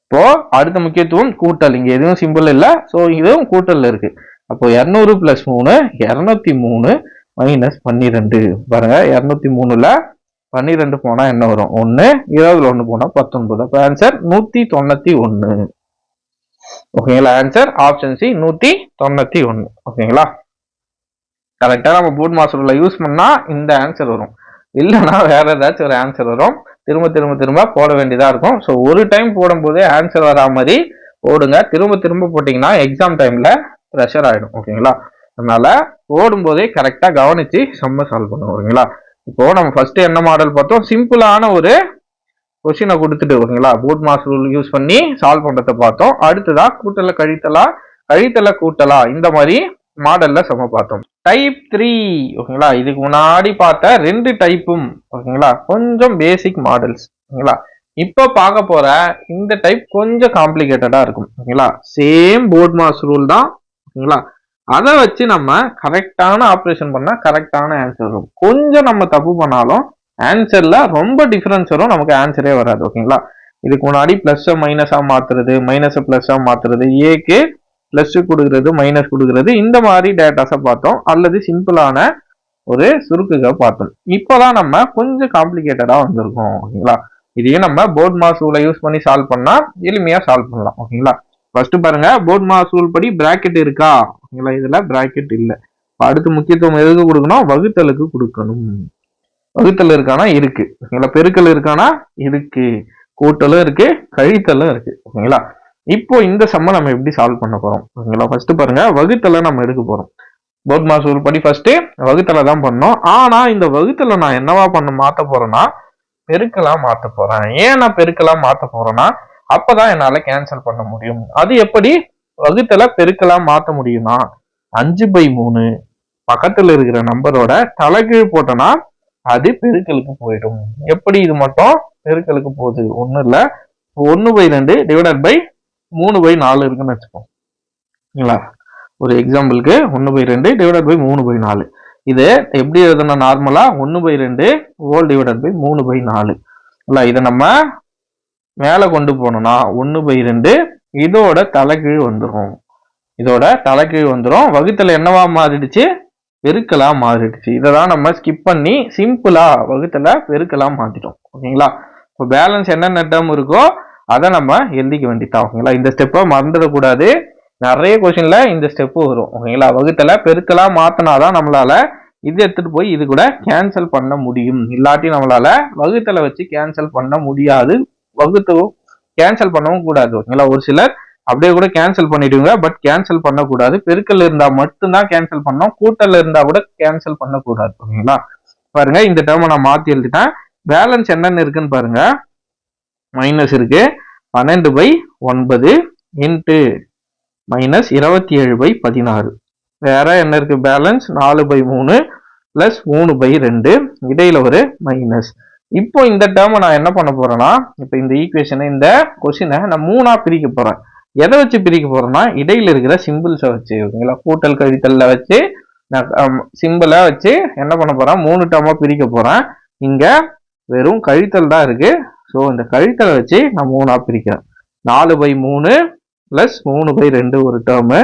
இப்போ அடுத்த முக்கியத்துவம் கூட்டல். இங்க எதுவும் சிம்பிள் இல்லை, ஸோ இதுவும் கூட்டல் இருக்கு. அப்போ 200 பிளஸ் 3 203 -12. பாருங்க, 203ல 12 போனா என்ன வரும்? 1. 20ல 1 போனா 19. அப்ப ஆன்சர் 191. ஓகேங்களா, ஆன்சர் ஆப்ஷன் சி 191. ஓகேங்களா, கரெக்டா நம்ம போர்ட் மாஸ்டர்ல யூஸ் பண்ணா இந்த ஆன்சர் வரும், இல்லைன்னா வேற ஏதாச்சும் ஒரு ஆன்சர் வரும். திரும்ப திரும்ப திரும்ப போட வேண்டியதா இருக்கும். ஸோ ஒரு டைம் போடும்போதே ஆன்சர் வரா மாதிரி போடுங்க. திரும்ப திரும்ப போட்டீங்கன்னா எக்ஸாம் டைம்ல ப்ரெஷர் ஆயிடும். ஓகேங்களா, அதனால போடும்போதே கரெக்டா கவனிச்சு சம்ம சால்வ் பண்ணுவோம். ஓகேங்களா, இப்போ நம்ம ஃபர்ஸ்ட் என்ன மாடல் பார்த்தோம்? சிம்பிளான ஒரு கொஸ்டினை கொடுத்துட்டு, ஓகேங்களா, போர்ட் மாஸ் ரூல் யூஸ் பண்ணி சால்வ் பண்றதை பார்த்தோம். அடுத்ததா கூட்டலை கழித்தலா, கழித்தலை கூட்டலா, இந்த மாதிரி மாடல்ல சம பார்த்தோம். டைப் 3. ஓகேங்களா, இதுக்கு முன்னாடி பார்த்த 2 டைப்பும் ஓகேங்களா கொஞ்சம் பேசிக் மாடல்ஸ். ஓகேங்களா, இப்போ பார்க்க போற இந்த டைப் கொஞ்சம் காம்ப்ளிகேட்டடா இருக்கும். ஓகேங்களா, சேம் போர்ட் மாஸ் ரூல் தான். ஓகேங்களா, அதை வச்சு நம்ம கரெக்டான ஆப்ரேஷன் பண்ணா கரெக்டான ஆன்சர் வரும். கொஞ்சம் நம்ம தப்பு பண்ணாலும் ஆன்சர்ல ரொம்ப டிஃபரன்ஸ் வரும், நமக்கு ஆன்சரே வராது. ஓகேங்களா, இதுக்கு முன்னாடி பிளஸ் மைனஸா மாத்துறது, மைனஸ் பிளஸ்ஸா மாத்துறது, ஏக்கு பிளஸ் கொடுக்கறது, மைனஸ் கொடுக்கறது, இந்த மாதிரி டேட்டாஸை பார்த்தோம். அல்லது சிம்பிளான ஒரு சுருக்குக பார்த்தோம். இப்போதான் நம்ம கொஞ்சம் காம்ப்ளிகேட்டடா வந்திருக்கோம். ஓகேங்களா, இதையும் நம்ம போர்ட் மாஸ் ரூலை யூஸ் பண்ணி சால்வ் பண்ணா எளிமையா சால்வ் பண்ணலாம். ஓகேங்களா, ஃபர்ஸ்ட் பாருங்க, போர்ட் மாஸ் ரூல் படி பிராக்கெட் இருக்கா? ஓகேங்களா, இதுல பிராக்கெட் இல்லை. அடுத்து முக்கியத்துவம் எதுக்கு கொடுக்கணும்? வகுத்தலுக்கு கொடுக்கணும். வகுத்தல் இருக்கானா இருக்கு. ஓகேங்களா, பெருக்கல் இருக்கானா இருக்கு, கூட்டலும் இருக்கு, கழித்தலும் இருக்கு. ஓகேங்களா, இப்போ இந்த சம்ம நம்ம எப்படி சால்வ் பண்ண போறோம்? ஓகேங்களா, ஃபர்ஸ்ட் பாருங்க, வகுத்தலை நம்ம எடுக்க போறோம். போர்ட் மாஸ் ரூல் படி ஃபர்ஸ்ட் வகுத்தலை தான் பண்ணோம். ஆனா இந்த வகுத்தலை நான் என்னவா மாத்த போறேன்னா பெருக்கலா மாத்த போறேன். ஏன் நான் பெருக்கலா மாத்த போறேன்னா அப்பதான் என்னால கேன்சல் பண்ண முடியும். அது எப்படி வகுத்தலை பெருக்கலா மாத்த முடியும்னா 5/3 பக்கத்துல இருக்கிற நம்பரோட தலைகீழ் போட்டோம்னா அது பெருக்கலுக்கு போயிடும். எப்படி இது மட்டும் பெருக்கலுக்கு போகுது? ஒண்ணும் இல்ல, 1/2 டிவைடட் பை 3/4 இருக்குன்னு வச்சுக்கோங்களா. ஒரு எக்ஸாம்பிளுக்கு 1/2 டிவைடட் பை 3/4. இது எப்படி எழுதணும்? நார்மலா 1/2 ஹோல் டிவைடட் பை 3/4. இல்ல, இதை நம்ம மேல கொண்டு போனோம்னா 1/2 இதோட தலைகீழ் வந்துடும். இதோட தலைகீழ் வந்துடும். வகுத்தல என்னவா மாறிடுச்சு? பெருக்கலா மாறிடுச்சு. இதைதான் நம்ம ஸ்கிப் பண்ணி சிம்பிளா வகுத்தல பெருக்கலா மாத்திட்டோம். ஓகேங்களா, இப்போ பேலன்ஸ் என்னென்ன டேர்ம் இருக்கோ அதை நம்ம எழுதிக்க வேண்டியதான். ஓகேங்களா, இந்த ஸ்டெப்பை மறந்துடக்கூடாது. நிறைய கொஸ்டின்ல இந்த ஸ்டெப்பு வரும். ஓகேங்களா, வகுத்தல பெருக்கலா மாத்தினாதான் நம்மளால இது எடுத்துட்டு போய் இது கூட கேன்சல் பண்ண முடியும். இல்லாட்டி நம்மளால வகுத்தலை வச்சு கேன்சல் பண்ண முடியாது. வகுத்தவும் கேன்சல் பண்ணவும் கூடாது. ஓகேங்களா, ஒரு சிலர் அப்படியே கூட கேன்சல் பண்ணிடுங்க, பட் கேன்சல் பண்ணக்கூடாது. பெருக்கல் இருந்தா மட்டும்தான் கேன்சல் பண்ணோம், கூட்டல் இருந்தா கூட கேன்சல் பண்ணக்கூடாது. ஓகேங்களா, பாருங்க இந்த டேர்மை நான் மாத்தி எழுதிட்டேன். பேலன்ஸ் என்னென்ன இருக்குன்னு பாருங்க. மைனஸ் இருக்கு, 12/9 இன்ட்டு மைனஸ் 27/16. வேற என்ன இருக்கு? பேலன்ஸ் 4/3 பிளஸ் 3/2, இடையில ஒரு மைனஸ். இப்போ இந்த டேர்மை நான் என்ன பண்ண போறேன்னா, இப்போ இந்த ஈக்குவேஷனை இந்த கொஸ்டினை நான் 3ஆ பிரிக்க போறேன். எதை வச்சு பிரிக்க போறேன்னா இடையில இருக்கிற சிம்பிள்ஸை வச்சு. ஓகேங்களா, கூட்டல் கழித்தல்ல வச்சு நான் சிம்பிளை வச்சு என்ன பண்ண போறேன்? 3 டேர்மா பிரிக்க போறேன். இங்க வெறும் கழித்தல் தான் இருக்கு. ஸோ இந்த கழித்தலை வச்சு நான் 3ஆ பிரிக்கிறேன். 4/3 பிளஸ் 3/2 ஒரு டேர்மு,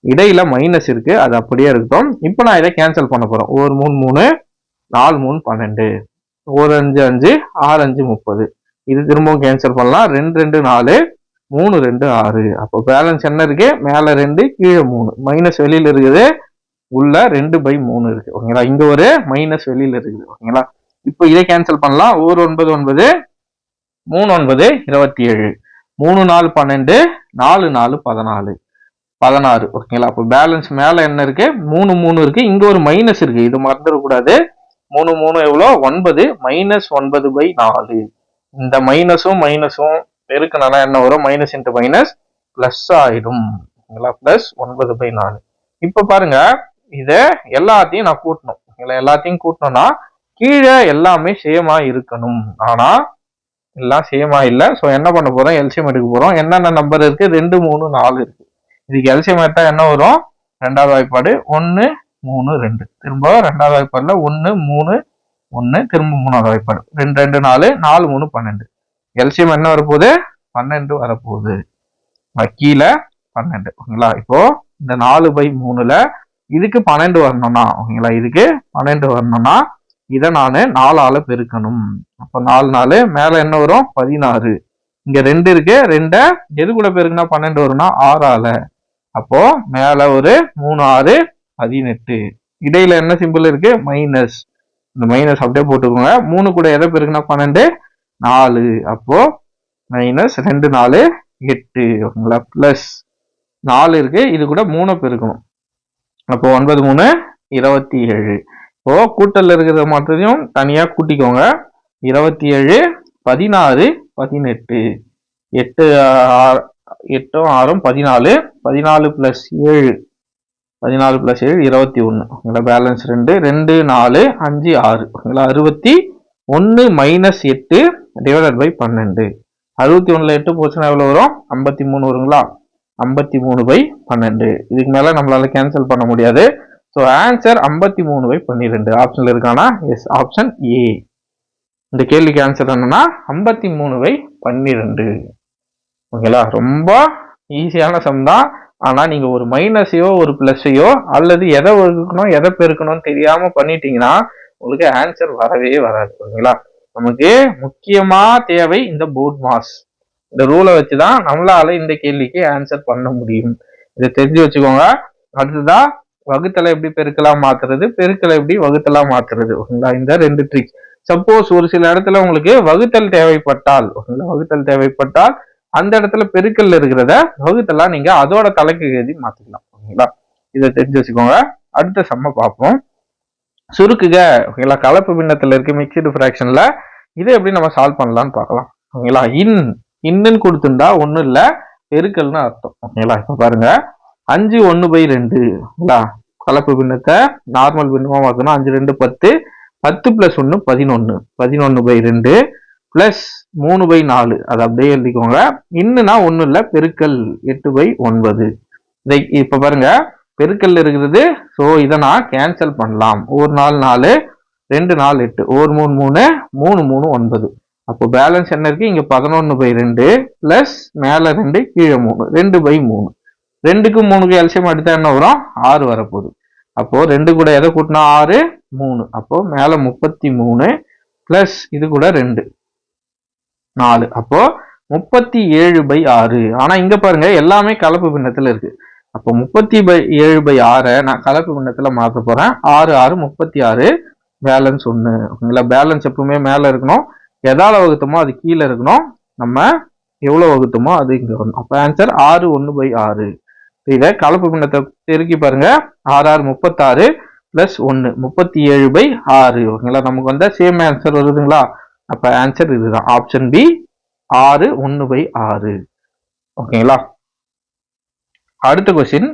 இடையில மைனஸ் இருக்கு, அது அப்படியே இருக்கட்டும். இப்போ நான் இதை கேன்சல் பண்ண போறேன். 1 3 3, 4 3 12, 1 5 5, 6 5 30. இது திரும்பவும் கேன்சல் பண்ணலாம். 2 2 4, 3 2 6. அப்போ பேலன்ஸ் என்ன இருக்கு? மேல 2 கீழே 3. மைனஸ் வெளியில இருக்குது, உள்ள 2/3 இருக்கு. ஓகேங்களா, இங்க ஒரு மைனஸ் வெளியில இருக்குது. ஓகேங்களா, இப்போ இதை கேன்சல் பண்ணலாம். 1 9 9, 3 9 27, 3 4 12, 4 4 14, 16. ஓகேங்களா, அப்போ பேலன்ஸ் மேல என்ன இருக்கு? 3 3 இருக்கு, இங்க ஒரு மைனஸ் இருக்கு, இது மறந்துடக்கூடாது. 3 3 எவ்வளோ? 9, மைனஸ் 9/4. இந்த மைனஸும் மைனஸும் பெருக்கனால என்ன வரும்? மைனஸ் இன்ட்டு மைனஸ் பிளஸ் ஆயிடும். ஓகேங்களா, பிளஸ் 9/4. இப்ப பாருங்க, இத எல்லாத்தையும் நான் கூட்டணும். எல்லாத்தையும் கூட்டணும்னா கீழே எல்லாமே சேமா இருக்கணும். ஆனா எல்லாம் சேமா இல்ல. ஸோ என்ன பண்ண போறோம்? எல்சிஎம் எடுக்க போறோம். என்னென்ன நம்பர் இருக்கு? 2 3 4 இருக்கு. இதுக்கு எல்சிஎம் எடுத்தா என்ன வரும்? ரெண்டாவது வாய்ப்பாடு 1 3 2. திரும்ப ரெண்டாவது வாய்ப்பாடுல 1 3 1, திரும்ப மூணாவது வாய்ப்பாடு 2 2 4, 4 3 12. எல்சிஎம் என்ன வரப்போகுது? 12 வரப்போகுது. கீழே 12. ஓகேங்களா, இப்போ இந்த 4/3ல இதுக்கு 12 வரணும்னா, ஓகேங்களா, இதுக்கு 12 வரணும்னா இதை நான் 4ஆல பெருக்கணும். அப்போ 4 4, மேல என்ன வரும்? 16. இங்க 2 இருக்கு, 2 எது கூட பெருக்குனா 12 வரும்னா 6ஆல. அப்போ மேல ஒரு 3 6 18. இடையில என்ன சிம்பிள் இருக்கு? மைனஸ். இந்த மைனஸ் அப்படியே போட்டுக்கோங்க. 3 கூட எதை பெருக்குனா 12? 4. அப்போ மைனஸ் 2 4 8. ஓகேங்களா, பிளஸ் 4 இருக்கு, இது கூட 3 பெருக்கணும். அப்போ 9 3 27. இப்போ கூட்டல் இருக்கிற மாற்றத்தையும் தனியா கூட்டிக்கோங்க. 27 16 18. 8 8 6 14, 14 plus 7, 14 plus 7 21. Balance 2 2 4 5 6. 61 minus 8 divided by 12. 61ல 8 போச்சுன்னா எவ்வளவு வரும்? 53 வருங்களா? 53/12. இதுக்கு மேல நம்மளால கேன்சல் பண்ண முடியாது. So answer 53/12. ஆப்ஷன்ல இருக்கானா? Yes, option A. இந்த கேள்விக்கு ஆன்சர் என்னன்னா 53/12. ஓகேங்களா, ரொம்ப ஈஸியான சம் தான். ஆனா நீங்க ஒரு மைனஸையோ ஒரு பிளஸையோ அல்லது எதை வகுக்கணும் எதை பெருக்கணும்னு தெரியாம பண்ணிட்டீங்கன்னா உங்களுக்கு ஆன்சர் வரவே வராது. ஓகேங்களா, நமக்கு முக்கியமா தேவை இந்த போர்ட் மாஸ். இந்த ரூலை வச்சுதான் நம்மளால இந்த கேள்விக்கு ஆன்சர் பண்ண முடியும். இதை தெரிஞ்சு வச்சுக்கோங்க. அடுத்ததான் வகுத்தலை எப்படி பெருக்கலாம் மாத்துறது, பெருக்கலை எப்படி வகுத்தலா மாத்துறது. ஓகேங்களா, இந்த 2 ட்ரிக்ஸ். சப்போஸ் ஒரு சில இடத்துல உங்களுக்கு வகுத்தல் தேவைப்பட்டால் அந்த இடத்துல பெருக்கல் இருக்கிறத வகுத்தெல்லாம் நீங்க அதோட தலைக்கு எழுதி மாத்திக்கலாம். ஓகேங்களா, இதை தெரிஞ்சு வச்சுக்கோங்க. அடுத்த சம்ம பார்ப்போம். சுருக்குக. ஓகேங்களா, கலப்பு பின்னத்துல இருக்கு மிக்ஸ்டு ஃபிராக்ஷன்ல. இதை எப்படி நம்ம சால்வ் பண்ணலாம்னு பார்க்கலாம். ஓகேங்களா, இன்னுன்னு கொடுத்துருந்தா ஒன்றும் இல்லை, பெருக்கல்னு அர்த்தம். ஓகேங்களா, இப்போ பாருங்க 5 1/2. ஓகேங்களா, கலப்பு பின்னத்தை நார்மல் பின்னமா மாற்றணும். 5 2 10, 10 + 1 11, 11/2 பிளஸ் 3/4. அதை அப்படியே எழுதிக்கோங்க. இன்னுனா ஒன்றும் இல்லை, பெருக்கல் 8/9. இதை இப்போ பாருங்க பெருக்கல் இருக்கிறது. ஸோ இதை நான் கேன்சல் பண்ணலாம். ஒரு 4 4, 2 4 8, ஒரு 3 3, 3 3 9. அப்போ பேலன்ஸ் என்ன இருக்கு? இங்க 11/2 பிளஸ் மேல 2 கீழே 3, 2/3. 2க்கு 3க்கு எல்சியம் எடுத்தா என்ன வரும்? 6 வரப்போகுது. அப்போ 2 கூட எதை கூட்டினா 6 3. அப்போ மேல 33 பிளஸ் இது கூட 2 4. அப்போ 37/6. ஆனா இங்க பாருங்க எல்லாமே கலப்பு பின்னத்துல இருக்கு. அப்போ 37/6 நான் கலப்பு பின்னத்துல மாற்ற போறேன். 6 6 36, பேலன்ஸ் 1. ஓகேங்களா, பேலன்ஸ் எப்பவுமே மேல இருக்கணும். எதால வகுத்தமோ அது கீழே இருக்கணும். நம்ம எவ்வளவு வகுத்தமோ அது இங்க வரணும். அப்ப ஆன்சர் 6 1/6. இதை கலப்பு பின்னத்தை பெருக்கி பாருங்க. 6 6 36 பிளஸ் 1 37/6. ஓகேங்களா, நமக்கு வந்த சேம் ஆன்சர் வருதுங்களா? அப்ப ஆன்சர் இதுதான், ஆப்ஷன் பி 6 1/6. ஓகேங்களா, அடுத்த கொஸ்டின்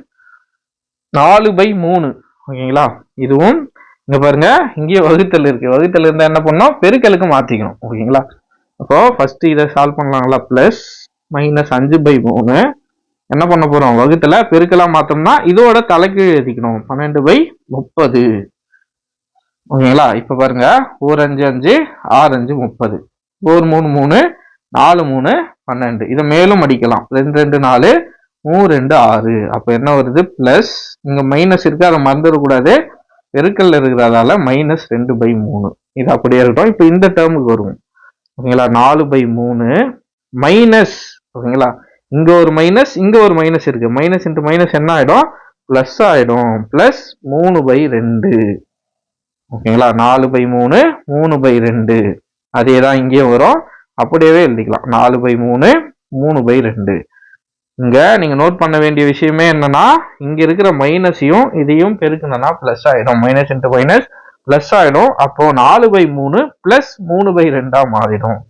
4/3. ஓகேங்களா, இதுவும் இங்க பாருங்க இங்கே வகுத்தல் இருக்கு. வகுத்தல் இருந்தா என்ன பண்ணணும்? பெருக்கலுக்கு மாத்திக்கணும். ஓகேங்களா, அப்போ ஃபர்ஸ்ட் இதை சால்வ் பண்ணலாங்களா? பிளஸ் மைனஸ் 5/3 என்ன பண்ண போறோம்? வகுத்துல பெருக்கலா மாத்தோம்னா இதோட தலைக்கு எழுதிக்கணும். 12/30. ஓகேங்களா, இப்ப பாருங்க 1 5 5, 6 5 30, 1 3 3, 4 3 12. இதை மேலும் அடிக்கலாம். 2 2 4, 3 2 6. அப்ப என்ன வருது? பிளஸ் இங்க மைனஸ் இருக்கு, அதை மறந்துடக்கூடாது. பெருக்கல்ல இருக்கிறதால -2/3. இது அப்படியே இருக்கட்டும். இப்ப இந்த டேர்முக்கு வருவோம். ஓகேங்களா, 4/3 மைனஸ். ஓகேங்களா, இங்க ஒரு மைனஸ், இங்க ஒரு மைனஸ் இருக்கு. மைனஸ் இன்ட்டு மைனஸ் என்ன ஆயிடும்? பிளஸ் ஆயிடும். பிளஸ் 3/2. ஓகேங்களா, 4/3 3/2. அதே தான் இங்கேயும் வரும். அப்படியே எழுதிக்கலாம். 4/3 3/2. இங்க நீங்க நோட் பண்ண வேண்டிய விஷயமே என்னன்னா, இங்க இருக்கிற மைனஸையும் இதையும் பெருக்கணும்னா பிளஸ் ஆயிடும். மைனஸ் இன்ட்டு மைனஸ் பிளஸ் ஆயிடும். அப்போ 4/3 பிளஸ் 3/2 மாறிடும்.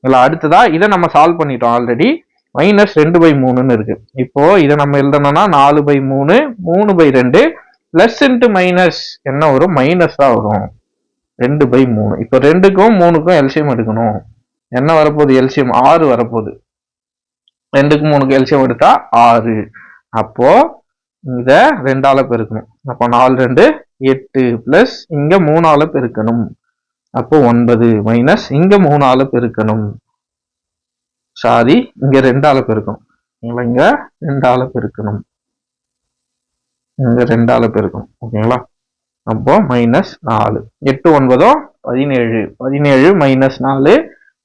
இல்ல, அடுத்ததா இதை நம்ம சால்வ் பண்ணிட்டோம் ஆல்ரெடி. -2/3 இருக்கு. இப்போ இதை நம்ம எழுதணும்னா 4/3 3/2 பிளஸ் இன்ட்டு மைனஸ் என்ன வரும்? மைனஸ் தான் வரும், 2/3. இப்போ 2க்கும் 3க்கும் எல்சியம் எடுக்கணும். என்ன வரப்போகுது? எல்சியம் 6 வரப்போகுது. 2க்கு 3க்கு எல்சியம் எடுத்தா 6. அப்போ இத 2ஆல பெருக்கணும். அப்போ 4 2 8 பிளஸ் இங்க 3ஆல பெருக்கணும். அப்போ 9 மைனஸ் இங்க 3ஆல பெருக்கணும். சாரி, இங்க 2ஆல பெருக்கணும். இங்க 2ஆல பெருக்கணும். இங்க 2ஆல பெருக்கணும். ஓகேங்களா, அப்போ -4. 8 9 17. 17 மைனஸ் 4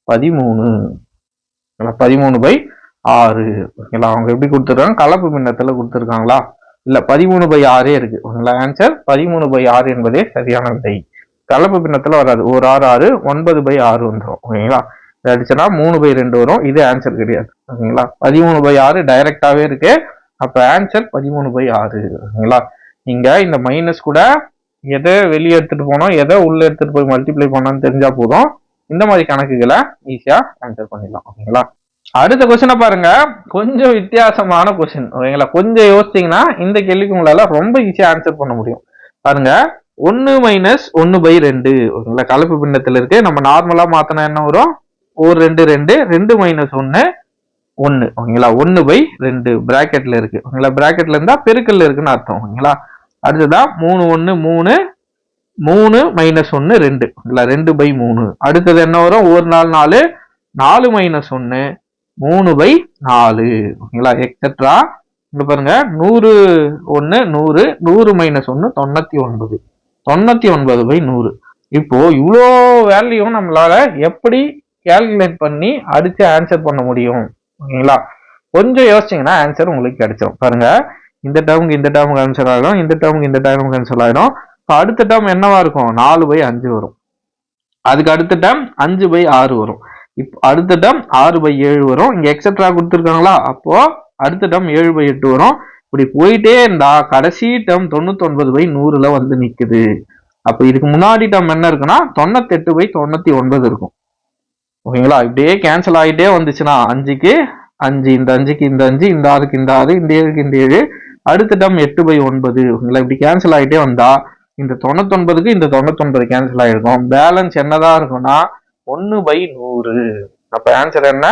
13. 13/6. ஓகேங்களா, அவங்க எப்படி கொடுத்துருக்காங்க? கலப்பு பின்னத்துல கொடுத்துருக்காங்களா? இல்ல, 13/6 இருக்கு. ஓகேங்களா, ஆன்சர் 13/6 என்பதே சரியான விடை. கலப்பு பின்னத்துல வராது. ஒரு 6 6 9/6 வந்துடும். ஓகேங்களா, இது அடிச்சனா 3/2 வரும். இது ஆன்சர் கிடையாது. ஓகேங்களா, 13/6 டைரக்டாவே இருக்கு. அப்ப ஆன்சர் 13/6. ஓகேங்களா, நீங்க இந்த மைனஸ் கூட எதை வெளியே எடுத்துட்டு போனோம், எதை உள்ள எடுத்துட்டு போய் மல்டிப்ளை பண்ணான்னு தெரிஞ்சா போதும். இந்த மாதிரி கணக்குகளை ஈஸியா ஆன்சர் பண்ணிடலாம். ஓகேங்களா, அடுத்த கொஸ்டினை பாருங்க. கொஞ்சம் வித்தியாசமான கொஸ்டின். ஓகேங்களா, கொஞ்சம் யோசிச்சீங்கன்னா இந்த கேள்விக்கு உங்களால ரொம்ப ஈஸியா ஆன்சர் பண்ண முடியும். பாருங்க, 1 - 1/2. ஓகேங்களா, கலப்பு பின்னத்துல இருக்கு. நம்ம நார்மலா மாத்தினா என்ன வரும்? 1 2 2, 2 - 1 1. ஓகேங்களா, 1/2 பிராக்கெட்ல இருக்கு. ஓகேங்களா, பிராக்கெட்ல இருந்தா பெருக்கல்ல இருக்குன்னு அர்த்தம். ஓகேங்களா, அடுத்ததா 3 1 3, 3 - 1 2. ஓகேங்களா, 2/3. அடுத்தது என்ன வரும்? 1 4 4, 4 - 1 3/4. ஓகேங்களா, எக்ஸெட்ரா. இங்க பாருங்க 100 1 100, 100 - 1 99. 99/100. இப்போ இவ்வளோ வேல்யூவும் நம்மளால எப்படி கால்குலேட் பண்ணி அடிச்சு ஆன்சர் பண்ண முடியும்? ஓகேங்களா, கொஞ்சம் யோசிச்சீங்கன்னா ஆன்சர் உங்களுக்கு கிடைச்சிடும். பாருங்க, இந்த டேர்முக்கு இந்த டேர்முக்கு ஆன்சர் ஆகிடும், இந்த டேர்முக்கு இந்த டேர்முக்கு ஆன்சர் ஆகிடும். இப்போ அடுத்த டேர்ம் என்னவா இருக்கும்? 4/5 வரும். அதுக்கு அடுத்த டேர்ம் 5/6 வரும். இப்போ அடுத்த டேர்ம் 6/7 வரும். இங்க எக்ஸெட்ரா கொடுத்துருக்காங்களா, அப்போ அடுத்த டேர்ம் 7/8 வரும். இப்படி போயிட்டே இருந்தா கடைசி டேர்ம் 99/100ல வந்து நிக்குது. அப்ப இதுக்கு முன்னாடி டேர்ம் என்ன இருக்குன்னா 98/99 இருக்கும். ஓகேங்களா, இப்படியே கேன்சல் ஆகிட்டே வந்துச்சுன்னா 5க்கு 5, இந்த 5க்கு இந்த 5, இந்த 6க்கு இந்த 6, இந்த 7க்கு இந்த 7, அடுத்த டேர்ம் 8/9. ஓகேங்களா, இப்படி கேன்சல் ஆகிட்டே வந்தா இந்த 99க்கு இந்த 99 கேன்சல் ஆகிருக்கும். பேலன்ஸ் என்னதான் இருக்கும்னா 1/100. அப்ப ஆன்சர் என்ன,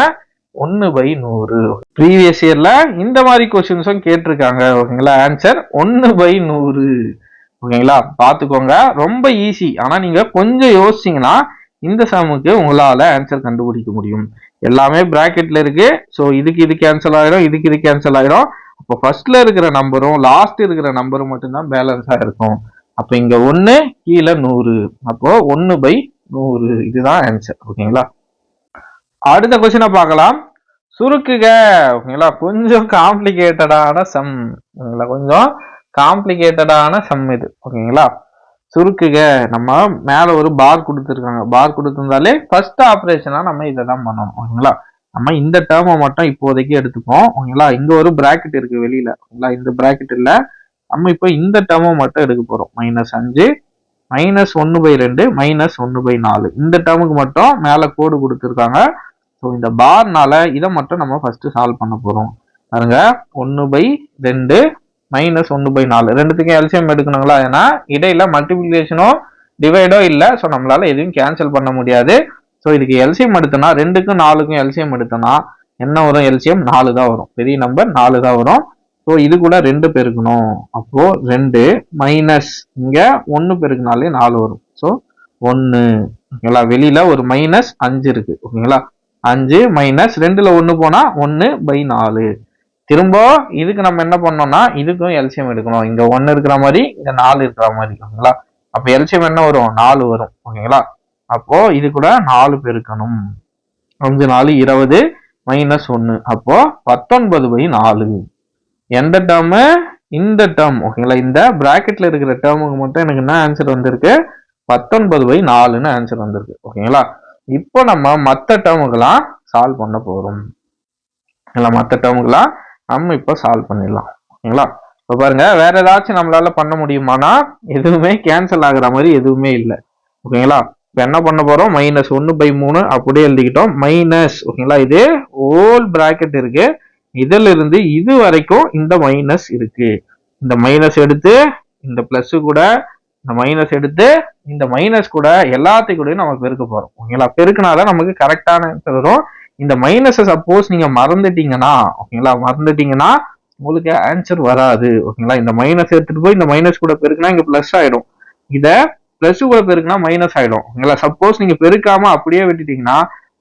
1/100. ப்ரீவியஸ் இயர்ல இந்த மாதிரி கொஸ்டின்ஸும் கேட்டிருக்காங்க. ஓகேங்களா, ஆன்சர் 1/100. ஓகேங்களா, பாத்துக்கோங்க, ரொம்ப ஈஸி. ஆனா நீங்க கொஞ்சம் யோசிச்சீங்கன்னா இந்த சமுக்கு உங்களால ஆன்சர் கண்டுபிடிக்க முடியும். எல்லாமே பிராக்கெட்ல இருக்கு. ஸோ இதுக்கு இது கேன்சல் ஆயிடும், இதுக்கு இது கேன்சல் ஆயிடும். அப்போ ஃபர்ஸ்ட்ல இருக்கிற நம்பரும் லாஸ்ட் இருக்கிற நம்பரும் மட்டும்தான் பேலன்ஸா இருக்கும். அப்ப இங்க 1 கீழே 100, அப்போ 1/100. இதுதான் ஆன்சர். ஓகேங்களா, அடுத்த கொஸ்டினை பார்க்கலாம். சுருக்குக. ஓகேங்களா, கொஞ்சம் காம்ப்ளிகேட்டடான சம். ஓகேங்களா, கொஞ்சம் காம்ப்ளிகேட்டடான சம் இது. ஓகேங்களா, சுருக்குக. நம்ம மேல ஒரு பார் கொடுத்துருக்காங்க. பார் கொடுத்திருந்தாலே ஃபர்ஸ்ட் ஆப்ரேஷனா நம்ம இதை தான் பண்ணணும். ஓகேங்களா, நம்ம இந்த டேர்மை மட்டும் இப்போதைக்கு எடுத்துப்போம். ஓகேங்களா, இங்க ஒரு பிராக்கெட் இருக்கு வெளியில. ஓகேங்களா, இந்த பிராக்கெட் இல்ல, நம்ம இப்போ இந்த டேர்மை மட்டும் எடுக்க போறோம். -5 -1/2 -1/4. இந்த டேர்முக்கு மட்டும் மேல கோடு கொடுத்துருக்காங்க. ஸோ இந்த பார்னால இதை மட்டும் நம்ம ஃபர்ஸ்ட் சால்வ் பண்ண போறோம். பாருங்க, 1/2 -1/4 ரெண்டுத்துக்கும் எல்சிஎம் எடுக்கணுங்களா, ஏன்னா இடையில மல்டிபிளிகேஷனோ டிவைடோ இல்லை. ஸோ நம்மளால எதுவும் கேன்சல் பண்ண முடியாது. ஸோ இதுக்கு எல்சிஎம் எடுத்தோம்னா 2க்கும் 4க்கும் எல்சிஎம் எடுத்தோம்னா என்ன வரும், எல்சிஎம் 4 தான் வரும். பெரிய நம்பர் 4 தான் வரும். ஸோ இது கூட 2 பெருக்கணும். அப்போ 2 மைனஸ் இங்க 1 பெருக்கினாலே 4 வரும். ஸோ 1. ஓகேங்களா, வெளியில ஒரு -5 இருக்கு. ஓகேங்களா, 5 மைனஸ் 2ல 1 போனா 1/4. திரும்ப இதுக்கு நம்ம என்ன பண்ணோம்னா இதுக்கும் எல்சிஎம் எடுக்கணும். இங்க 1 இருக்கிற மாதிரி, இங்க 4 இருக்கிற மாதிரி. ஓகேங்களா, அப்ப எல்சிஎம் என்ன வரும், 4 வரும். ஓகேங்களா, அப்போ இது கூட 4 பெருக்கணும். 5 4 20 -1, அப்போ 19/4. எந்த டேர்மு, இந்த டேர்ம். ஓகேங்களா, இந்த பிராக்கெட்ல இருக்கிற டேர்முக்கு மட்டும் எனக்கு என்ன ஆன்சர் வந்திருக்கு, 19/4ன்னு ஆன்சர் வந்திருக்கு. ஓகேங்களா, இப்போ நம்ம மற்ற டேர்முக்கெல்லாம் சால்வ் பண்ண போறோம். மற்ற டேர்முக்கெல்லாம் நம்ம இப்போ சால்வ் பண்ணிடலாம். ஓகேங்களா, இப்போ பாருங்க, வேற ஏதாச்சும் நம்மளால பண்ண முடியுமானா எதுவுமே கேன்சல் ஆகுற மாதிரி எதுவுமே இல்லை. ஓகேங்களா, இப்போ என்ன பண்ண போறோம், -1/3 அப்படியே எழுதிக்கிட்டோம். மைனஸ். ஓகேங்களா, இது ஹோல் பிராக்கெட் இருக்கு, இதுல இருந்து இது வரைக்கும் இந்த மைனஸ் இருக்கு. இந்த மைனஸ் எடுத்து இந்த பிளஸ் கூட, இந்த மைனஸ் எடுத்து இந்த மைனஸ் கூட, எல்லாத்தையும் கூட நம்ம பெருக்க போறோம். ஓகேங்களா, பெருக்கினாதான் நமக்கு கரெக்டான ஆன்சர் வரும். இந்த மைனஸை சப்போஸ் நீங்க மறந்துட்டீங்கன்னா, ஓகேங்களா, மறந்துட்டீங்கன்னா உங்களுக்கு ஆன்சர் வராது. ஓகேங்களா, இந்த மைனஸ் எடுத்துட்டு போய் இந்த மைனஸ் கூட பெருக்கினா இங்க பிளஸ் ஆயிடும், இத பிளஸ் கூட பெருக்கினா மைனஸ் ஆயிடும். ஓகேங்களா, சப்போஸ் நீங்க பெருக்காம அப்படியே விட்டுட்டீங்கன்னா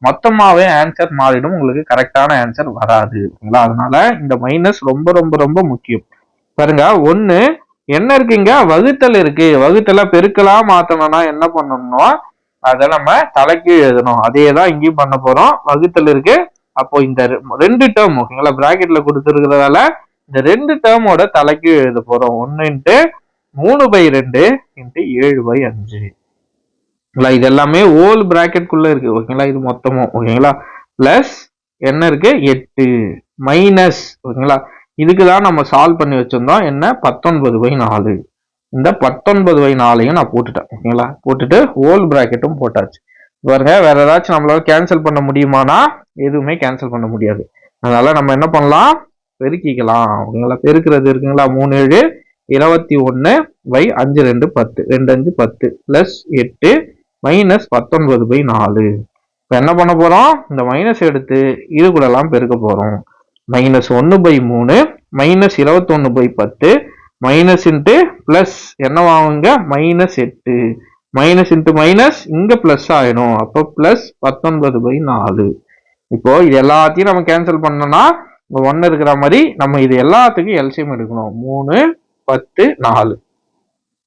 மொத்தமாவே ஆன்சர் மாறிடும், உங்களுக்கு கரெக்டான ஆன்சர் வராது. ஓகேங்களா, அதனால இந்த மைனஸ் ரொம்ப ரொம்ப ரொம்ப முக்கியம். பாருங்க, 1 என்ன இருக்கு, இங்க வகுத்தல் இருக்கு. வகுத்தல பெருக்கலா மாத்தணும்னா என்ன பண்ணணும்னா அதை நம்ம தலைக்கு எழுதணும். அதே தான் இங்கேயும் பண்ண போறோம். வகுத்தல் இருக்கு, அப்போ இந்த 2 டேர்ம். ஓகேங்களா, பிராக்கெட்ல கொடுத்துருக்கிறதால இந்த 2 டேர்மோட தலைக்கு எழுத போறோம். 1 × 3/2 × 7/5. இது எல்லாமே ஹோல் பிராக்கெட் குள்ள இருக்கு. ஓகேங்களா, இது மொத்தமும். ஓகேங்களா, பிளஸ் என்ன இருக்கு, 8 மைனஸ். ஓகேங்களா, இதுக்குதான் நம்ம சால்வ் பண்ணி வச்சிருந்தோம். என்ன, 19/4. இந்த 19/4 நான் போட்டுட்டேன். ஓகேங்களா, போட்டுட்டு ஹோல் பிராக்கெட்டும் போட்டாச்சு. பாருங்க, வேற ஏதாச்சும் நம்மளால கேன்சல் பண்ண முடியுமானா எதுவுமே கேன்சல் பண்ண முடியாது. அதனால நம்ம என்ன பண்ணலாம், பெருக்கிக்கலாம். ஓகேங்களா, பெருக்கிறது இருக்குங்களா, 3 7 21 5 2 10 2 5 10 பிளஸ் 8 மைனஸ் 19/4. இப்போ என்ன பண்ண போறோம், இந்த மைனஸ் எடுத்து இது கூட எல்லாம் பெருக்க போறோம். -1/3 -21/10 மைனஸ் இன்ட்டு பிளஸ் என்னவாங்க, -8 மைனஸ் இன்ட்டு மைனஸ் இங்க பிளஸ் ஆயிடும். அப்போ பிளஸ் 19/4. இப்போ இது எல்லாத்தையும் நம்ம கேன்சல் பண்ணோம்னா 1 இருக்கிற மாதிரி நம்ம இது எல்லாத்துக்கும் எல்சிஎம் எடுக்கணும். 3 10 4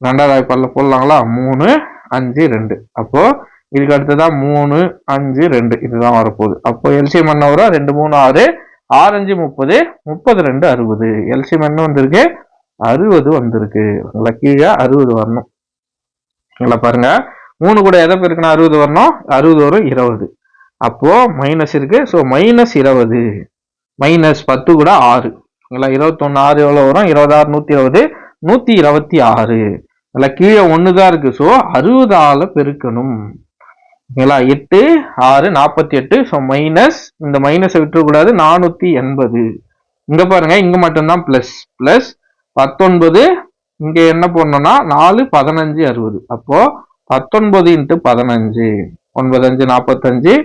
ரெண்டாவது பல்ல போடலாங்களா, 3 5 2. அப்போ இதுக்கு அடுத்ததான் 3 5 2 இதுதான் வரப்போகுது. அப்போ எல்சிஎம் என்ன வரும், 2 3 6 6 5 30 32 60. எல்சிஎம் என்ன வந்திருக்கு, 60 வந்திருக்கு. கீழே 60 வரணும். பாருங்க, 3 கூட எதை பெருக்கணும் 60 வரணும், 60 வரும் 20. அப்போ மைனஸ் இருக்கு. ஸோ மைனஸ் 20 மைனஸ் 10 கூட 6. 21 6 எவ்வளவு வரும் 26 120 126. இல்ல கீழே 1 தான் இருக்கு. ஸோ 60ஆல பெருக்கணும். 8 6 48. ஸோ மைனஸ் இந்த மைனஸை விட்டுறக்கூடாது 480. இங்க பாருங்க இங்க மட்டும்தான் பிளஸ் பிளஸ் 19. இங்க என்ன பண்ணணும்னா 4 15 60. அப்போ 19 × 15 9 5 45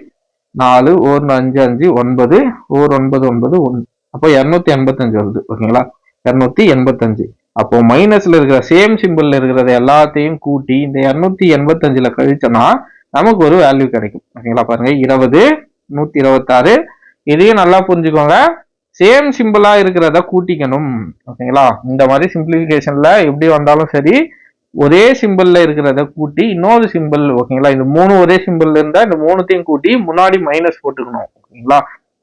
4 1 5 5 9 1 9 9 1. அப்போ 285 வருது. ஓகேங்களா 285. அப்போ மைனஸ்ல இருக்கிற சேம் சிம்பிள்ல இருக்கிறத எல்லாத்தையும் கூட்டி இந்த 285ல கழிச்சோம்னா நமக்கு ஒரு வேல்யூ கிடைக்கும். ஓகேங்களா பாருங்க 20 126. இதையும் நல்லா புரிஞ்சுக்கோங்க. சேம் சிம்பிளா இருக்கிறத கூட்டிக்கணும். ஓகேங்களா இந்த மாதிரி சிம்பிளிஃபிகேஷன்ல எப்படி வந்தாலும் சரி ஒரே சிம்பிள்ல இருக்கிறத கூட்டி இன்னொரு சிம்பிள். ஓகேங்களா இந்த 3 ஒரே சிம்பிள்ல இருந்தா இந்த 3த்தையும் கூட்டி முன்னாடி மைனஸ் போட்டுக்கணும். ஓகேங்களா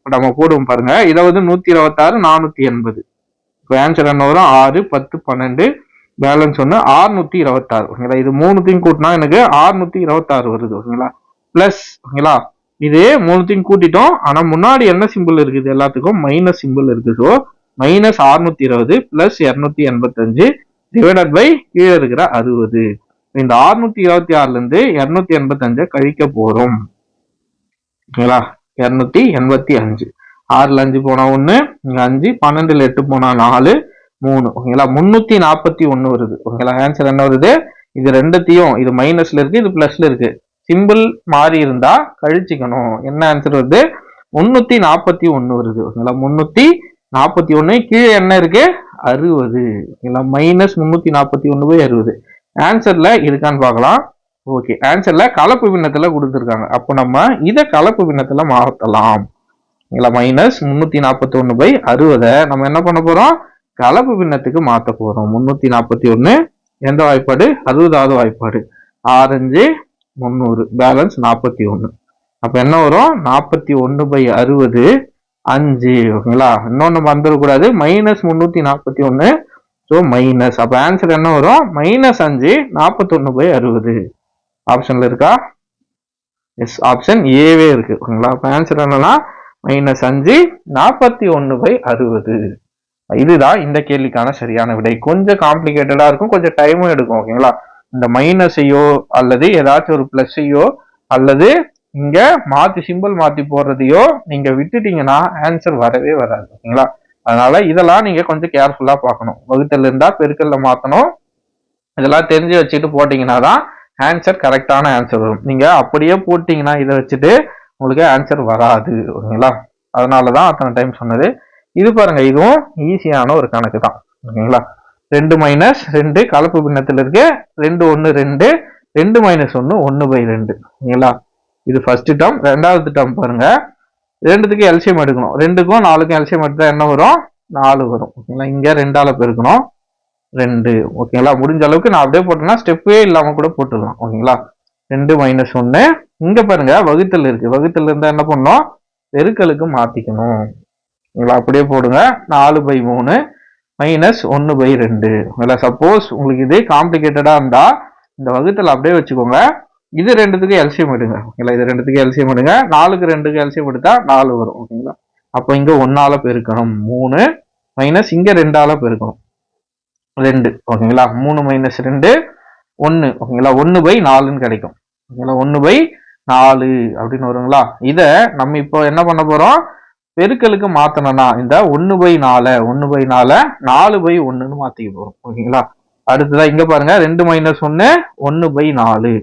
நம்ம போடுவோம் பாருங்க 20 126 480. இப்போ ஆன்சர் என்ன வரும் 6 10 12 பேலன்ஸ் 1 626. ஓகேங்களா இது 3த்தையும் கூட்டினா எனக்கு 626 வருது. ஓகேங்களா பிளஸ். ஓகேங்களா இது 3த்தையும் கூட்டிட்டோம். ஆனா முன்னாடி என்ன சிம்பிள் இருக்குது எல்லாத்துக்கும் மைனஸ் சிம்பிள் இருக்கு. So minus 620 plus 285 divided by கீழே இருக்கிற 60. இந்த 626ல இருந்து 285 கழிக்க போறோம். ஓகேங்களா 285. 6ல 5 போனா 1 இங்க 5 12ல 8 போனா 4 3. ஓகேங்களா 341 வருது. ஓகேங்களா ஆன்சர் என்ன வருது இது ரெண்டுத்தையும் இது மைனஸ்ல இருக்கு இது பிளஸ்ல இருக்கு. சிம்பிள் மாறி இருந்தா கழிச்சுக்கணும். என்ன ஆன்சர் வருது 341 வருது. ஓகேங்களா 341. கீழே என்ன இருக்கு 60. ஓகேங்களா மைனஸ் 341/60. ஆன்சர்ல இருக்கான்னு பார்க்கலாம். ஓகே ஆன்சர்ல கலப்பு பின்னத்துல கொடுத்துருக்காங்க. அப்போ நம்ம இதை கலப்பு பின்னத்துல மாற்றலாம். மைனஸ் 341/60 நம்ம என்ன பண்ண போறோம் கலப்பு பின்னத்துக்கு மாற்ற போறோம். 341 எந்த வாய்ப்பாடு 60வது வாய்ப்பாடு 6 300 பேலன்ஸ் 41. அப்ப என்ன வரும் 41/60 5. ஓகேங்களா இன்னொன்னு வந்துடக்கூடாது மைனஸ் 341. So minus. அப்ப ஆன்சர் என்ன வரும் -5 41/60. ஆப்ஷன்ல இருக்கா எஸ் ஆப்ஷன் ஏவே இருக்கு. ஓகேங்களா அப்ப ஆன்சர் என்னன்னா -5 41/60. இதுதான் இந்த கேள்விக்கான சரியான விடை. கொஞ்சம் காம்ப்ளிகேட்டடா இருக்கும் கொஞ்சம் டைமும் எடுக்கும். ஓகேங்களா இந்த மைனஸையோ அல்லது ஏதாச்சும் ஒரு பிளஸ்ஸையோ அல்லது இங்க மாத்தி சிம்பிள் மாத்தி போடுறதையோ நீங்க விட்டுட்டீங்கன்னா ஆன்சர் வரவே வராது. ஓகேங்களா அதனால இதெல்லாம் நீங்க கொஞ்சம் கேர்ஃபுல்லா பார்க்கணும். வகுத்தல் இருந்தா பெருக்கல்ல மாத்தணும். இதெல்லாம் தெரிஞ்சு வச்சுட்டு போட்டீங்கன்னா தான் ஆன்சர் கரெக்டான ஆன்சர் வரும். நீங்க அப்படியே போட்டீங்கன்னா இதை வச்சுட்டு உங்களுக்கு ஆன்சர் வராது. ஓகேங்களா அதனாலதான் அத்தனை டைம் சொன்னது. இது பாருங்க இதுவும் ஈஸியான ஒரு கணக்கு தான். ஓகேங்களா 2 - 2 கலப்பு பின்னத்தில் இருக்கு 2 1 2 2 - 1 1/2. ஓகேங்களா இது ஃபர்ஸ்ட் டேர்ம். ரெண்டாவது டேர்ம் பாருங்க ரெண்டுத்துக்கு எல்சியம் எடுக்கணும். 2க்கும் 4க்கும் எல்சியம் எடுத்தா என்ன வரும் 4 வரும். ஓகேங்களா இங்க 2ஆல பெருக்கணும் 2. ஓகேங்களா முடிஞ்ச அளவுக்கு நான் அப்படியே போட்டேன்னா ஸ்டெப்பே இல்லாம கூட போட்டுடலாம். ஓகேங்களா 2 - 1 இங்க பாருங்க வகுத்தல் இருக்கு. வகுத்தல் இருந்தா என்ன பண்ணணும் பெருக்கலுக்கு மாத்திக்கணும். அப்படியே போடுங்க 4/3 -1/2. சப்போஸ் உங்களுக்கு இது காம்ப்ளிகேட்டடா இருந்தா இந்த வகுத்தல் அப்படியே வச்சுக்கோங்க. இது ரெண்டுத்துக்கு எல்சியம் எடுங்க. ஓகேங்களா இது ரெண்டுத்துக்கு எல்சியம் எடுங்க. 4க்கு 2க்கு எல்சியம் எடுத்தா 4 வரும். ஓகேங்களா அப்போ இங்க 1ஆல பெருக்கணும் 3 மைனஸ் இங்க 2ஆல பெருக்கணும் 2. ஓகேங்களா 3 - 2 1. ஓகேங்களா 1/4ன்னு கிடைக்கும். ஓகேங்களா 1/4 அப்படின்னு வருங்களா. இத நம்ம இப்போ என்ன பண்ண போறோம் பெருக்கலுக்கு மாத்தணும்னா இந்த 1/4 4/1ன்னு மாத்திக்க போறோம். ஓகேங்களா அடுத்ததா இங்க பாருங்க 2 - 1 1/4.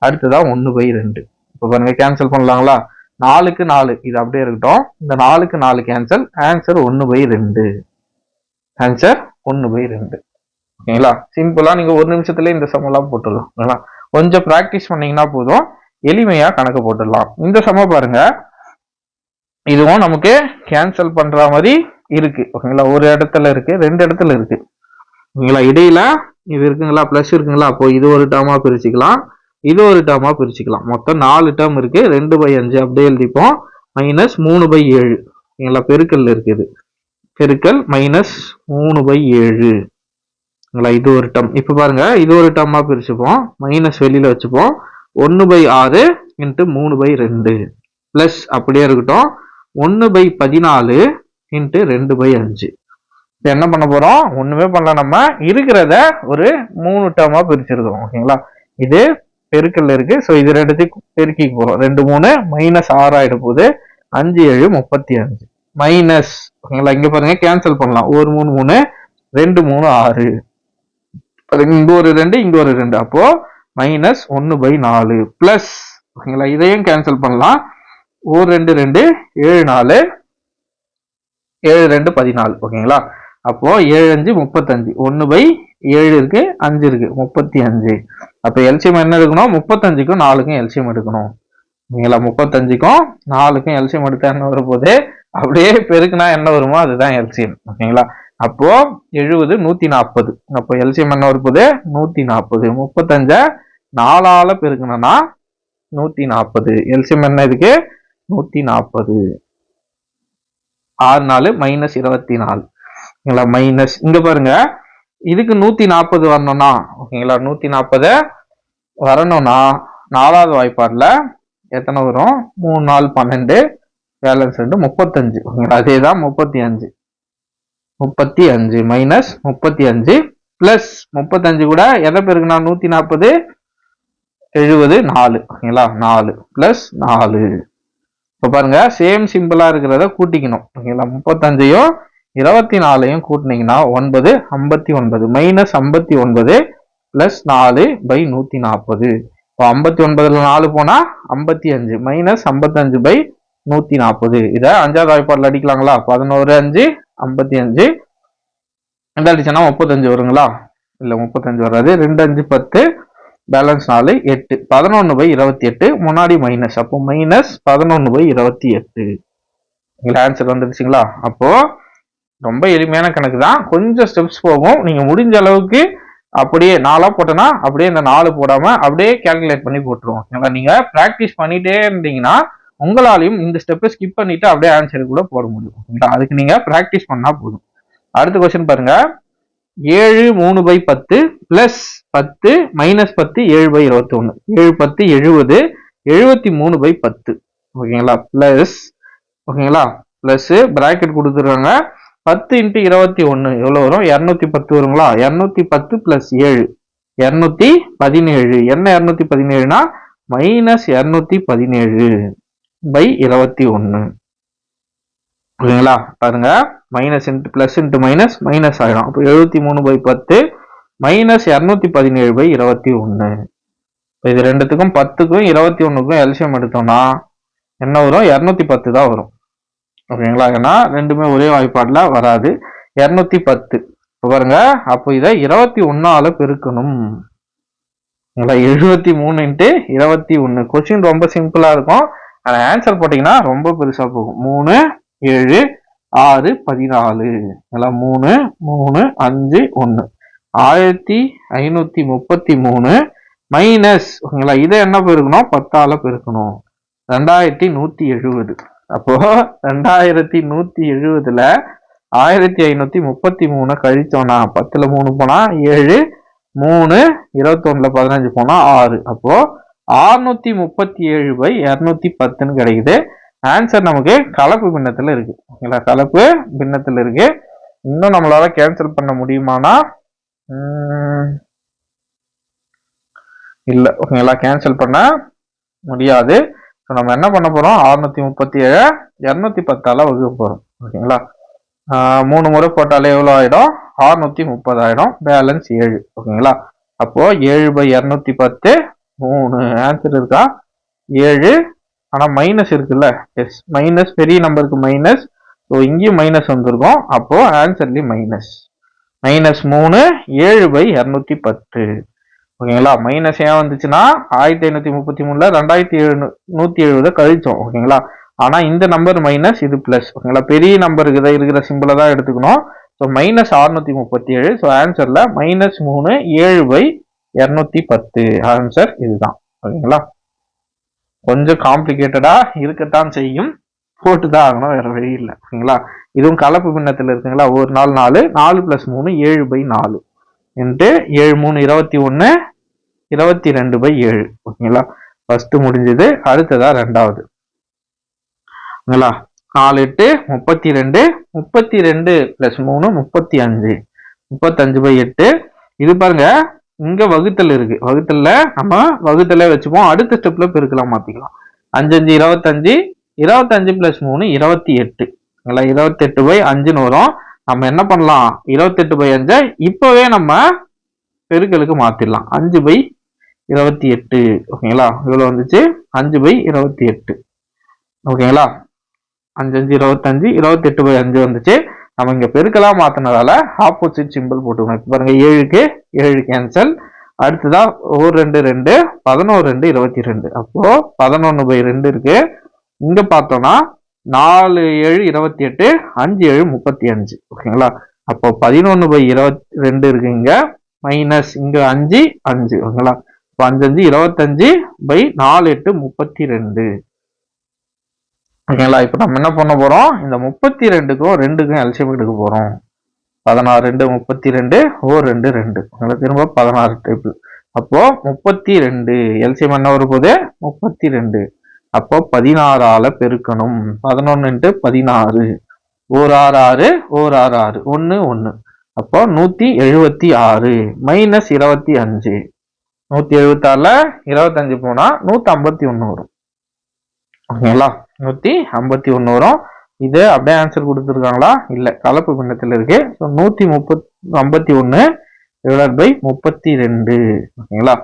அடுத்ததா 1/2. இப்ப பாருங்க கேன்சல் பண்ணலாங்களா 4க்கு 4 இது அப்படியே இருக்கட்டும். இந்த 4க்கு 4 கேன்சல். ஆன்சர் 1/2. ஆன்சர் 1/2. ஓகேங்களா சிம்பிளா நீங்க ஒரு நிமிஷத்துல இந்த சம் எல்லாம் போட்டுடலாம். கொஞ்சம் பிராக்டிஸ் பண்ணீங்கன்னா போதும் எளிமையா கணக்கு போட்டுடலாம். இந்த சம பாருங்க இதுவும் நமக்கு கேன்சல் பண்ற மாதிரி இருக்கு. ஓகேங்களா ஒரு இடத்துல இருக்கு 2 இடத்துல இருக்கு. ஓகேங்களா இடையில இது இருக்குங்களா பிளஸ் இருக்குங்களா. அப்போ இது ஒரு டேர்மா பிரிச்சுக்கலாம் இது ஒரு டேர்மா பிரிச்சுக்கலாம். மொத்தம் 4 டேர்ம் இருக்கு. 2/5 அப்படியே எழுதிப்போம் -3/7. ஓகேங்களா பெருக்கல் இருக்குது பெருக்கல் -3/7. இது ஒரு டேர்ம். இப்ப பாருங்க இது ஒரு டேர்மா பிரிச்சுப்போம் மைனஸ் வெளியில வச்சுப்போம் 1/6 இன்ட்டு 3/2 பிளஸ் அப்படியே இருக்கட்டும் 1/14 இன்ட்டு 2/5. இப்போ என்ன பண்ண போறோம்? ஒண்ணுமே பண்ணல, நம்ம இருக்கிறத ஒரு 3 டேர்மா பிரிச்சிருக்கோம். ஓகேங்களா, இது பெருக்கல்ல இருக்கு. ஸோ இது ரெண்டுத்தையும் பெருக்கி போறோம். 2 3 -6 ஆயிட போகுது. 5 7 35 மைனஸ். ஓகேங்களா, இங்க பாருங்க கேன்சல் பண்ணலாம். ஒரு 3 3 2 3 6 இங்க ஒரு 2 இங்க ஒரு 2 அப்போ -1/4 பிளஸ். ஓகேங்களா, இதையும் கேன்சல் பண்ணலாம். ஒரு 2 2 7 4 7 2 14. ஓகேங்களா, அப்போ 7 5 35 1/7 இருக்கு 5 இருக்கு 35. அப்ப எல்சிஎம் என்ன எடுக்கணும்? 35க்கும் 4க்கும் எல்சிஎம் எடுக்கணும். ஓகேங்களா, 35க்கும் 4க்கும் எல்சிஎம் எடுத்தா என்ன வரும் போது அப்படியே பெருக்குனா என்ன வருமோ அதுதான் எல்சிஎம். ஓகேங்களா, அப்போ 70 140. அப்போ எல்சிஎம் என்ன வரும் போது 140. 35 4ஆல பெருக்கணும்னா 140. எல்சிஎம் என்ன இதுக்கு 140. 6 4 -24. ஓகேங்களா, மைனஸ் இங்க பாருங்க இதுக்கு 140 வரணும்னா, ஓகேங்களா 140 வரணும்னா 4வது வாய்ப்பாடுல எத்தனை வரும்? 3 4 12 பேலன்ஸ் 2 35. ஓகேங்களா, அதேதான் 35 -35 பிளஸ் 35 கூட எதை பெருக்குனா 140 70 4. ஓகேங்களா, 4 பிளஸ் 4. இப்போ பாருங்க சேம் சிம்பிளா இருக்கிறத கூட்டிக்கணும். ஓகேங்களா, 35யும் 24யும் கூட்டினீங்கன்னா 9 59 -59 பிளஸ் 4/140. இப்போ 59ல 4 போனா 55 -55/140. இதை 5வது வாய்ப்பாடுல அடிக்கலாங்களா? 11 5 55 எந்த அடிச்சோன்னா 35 வருங்களா? இல்ல 35 வராது. 2 5 10 பேலன்ஸ் 4 8 11/28 முன்னாடி மைனஸ். அப்போ -11/28. ஆன்சர் வந்துடுச்சுங்களா? அப்போ ரொம்ப எளிமையான கணக்கு தான். கொஞ்சம் ஸ்டெப்ஸ் போகும். நீங்க முடிஞ்ச அளவுக்கு அப்படியே 4ஆ போட்டோன்னா அப்படியே இந்த 4 போடாம அப்படியே கால்குலேட் பண்ணி போட்டுருவோம். நீங்க பிராக்டிஸ் பண்ணிட்டே இருந்தீங்கன்னா உங்களாலையும் இந்த ஸ்டெப்பை ஸ்கிப் பண்ணிட்டு அப்படியே ஆன்சர் கூட போட முடியும். அதுக்கு நீங்க பிராக்டிஸ் பண்ணா போதும். அடுத்த கொஸ்டின் பாருங்க. 7 3/10 பிளஸ் 10 -10 7/21. 7 10 70 73/10. ஓகேங்களா, பிளஸ். ஓகேங்களா, பிளஸ் பிராக்கெட் கொடுத்துருக்காங்க. 10 × 21 எவ்வளவு வரும்? 210 வருங்களா? 210 பிளஸ் 7 217. என்ன 217னா -217/21. ஓகேங்களா, பாருங்க minus into plus into minus minus ஆயிடும். அப்போ 73/10 -217/21. இது ரெண்டுத்துக்கும் 10க்கும் 21க்கும் எல்சியம் எடுத்தோம்னா என்ன வரும்? 210 தான் வரும். ஓகேங்களா, ஏன்னா ரெண்டுமே ஒரே வாய்ப்பாடுல வராது. 210 பாருங்க. அப்போ இதை 21ஆல பெருக்கணும். 73 × 21. கொஸ்டின் ரொம்ப சிம்பிளா இருக்கும். ஆனா ஆன்சர் போட்டீங்கன்னா ரொம்ப பெருசா போகும். 3 7 6 14. 3 3 5 1 1533 மைனஸ். ஓகேங்களா, இதை என்ன பெருக்கணும்? 10ஆல பெருக்கணும். 2170. அப்போ 2170ல 1533 கழிச்சோம்னா 10ல 3 போனா 7 3 21ல 15 போனா 6. அப்போ 637/210 கிடைக்குது. ஆன்சர் நமக்கு கலப்பு பின்னத்துல இருக்கு. ஓகேங்களா, கலப்பு பின்னத்துல இருக்கு. இன்னும் நம்மளால கேன்சல் பண்ண முடியுமானா இல்ல. ஓகேங்களா, கேன்சல் பண்ண முடியாது. நம்ம என்ன பண்ண போறோம்? 637 210ஆல வகுக்க போறோம். ஓகேங்களா, 3 முறை போட்டாலே எவ்வளவு ஆயிடும்? 630 ஆயிடும். பேலன்ஸ் 7. ஓகேங்களா, அப்போ 7/210 3. ஆன்சர் இருக்கா? 7. ஆனா மைனஸ் இருக்குல்ல? Yes, minus. பெரிய நம்பருக்கு மைனஸ். ஸோ இங்கேயும் மைனஸ் வந்திருக்கும். அப்போ ஆன்சர்லயும் மைனஸ். -3 7/210. ஓகேங்களா, மைனஸ் ஏன் வந்துச்சுன்னா 1533ல 2770 கழிச்சோம். ஓகேங்களா, ஆனா இந்த நம்பர் மைனஸ், இது பிளஸ். ஓகேங்களா, பெரிய நம்பருக்கு தான் இருக்கிற சிம்பிளை தான் எடுத்துக்கணும். ஸோ -637. ஸோ ஆன்சர்ல -3 7/210. ஆன்சர் இதுதான். ஓகேங்களா, கொஞ்சம் காம்ப்ளிகேட்டடா இருக்கத்தான் செய்யும். போட்டுதான் ஆகணும், வேற வழி இல்லை. ஓகேங்களா, இதுவும் கலப்பு பின்னத்தில் இருக்குங்களா? ஒரு நாள் 4 4 + 3 7/4 7 3 21 22/7. ஓகேங்களா, ஃபர்ஸ்ட் முடிஞ்சது. அடுத்ததா ரெண்டாவது. 4 8 32, 32 + 3 35, 35/8. இது பாருங்க, இங்க வகுத்தல் இருக்கு. வகுத்தல்ல நம்ம வகுத்தலே வச்சுப்போம். அடுத்த ஸ்டெப்ல பெருக்கலாம் மாத்திக்கலாம். 5 5 25, 25 + 3 28. 28/5ன்னு வரும். நம்ம என்ன பண்ணலாம், 28/5 இப்பவே நம்ம பெருக்கலுக்கு மாத்திடலாம். 5/28. ஓகேங்களா, இவ்வளவு வந்துச்சு. 5/28. ஓகேங்களா, 5 5 25, 28/5 வந்துச்சு. நம்ம இங்க பெருக்கலா மாத்தினதால ஆப்போசிட் சிம்பிள் போட்டுக்கணும். இப்ப பாருங்க, 7க்கு 7 கேன்சல். அடுத்ததா 1 2 2, 11 2 22. அப்போ 11/2 இருக்கு. இங்க பார்த்தோம்னா 4 7 28, 5 7 35. ஓகேங்களா, அப்போ 11/22 இருக்கு. இங்க மைனஸ் இங்க 5 5. ஓகேங்களா, 5 5 25/4 8 32. ஓகேங்களா, இப்ப நம்ம என்ன பண்ண போறோம், இந்த 32க்கும் 2க்கும் எல்சிஎம் எடுக்க போறோம். 16 2 32, 2 2. திரும்ப 16 டைப். அப்போ 32 எல்சிஎம் என்ன வரும்போது 32. அப்போ 16ஆல பெருக்கணும். 11 × 16, 1 6 6, 1 6 6, 1 1. அப்போ 176 மைனஸ் 25. 176ல 25 போனா 151 வரும். ஓகேங்களா, 151 வரும். இது அப்படியே ஆன்சர் கொடுத்துருக்காங்களா, இல்ல கலப்பு பின்னத்தில் இருக்கு. 151 / 32. ஓகேங்களா,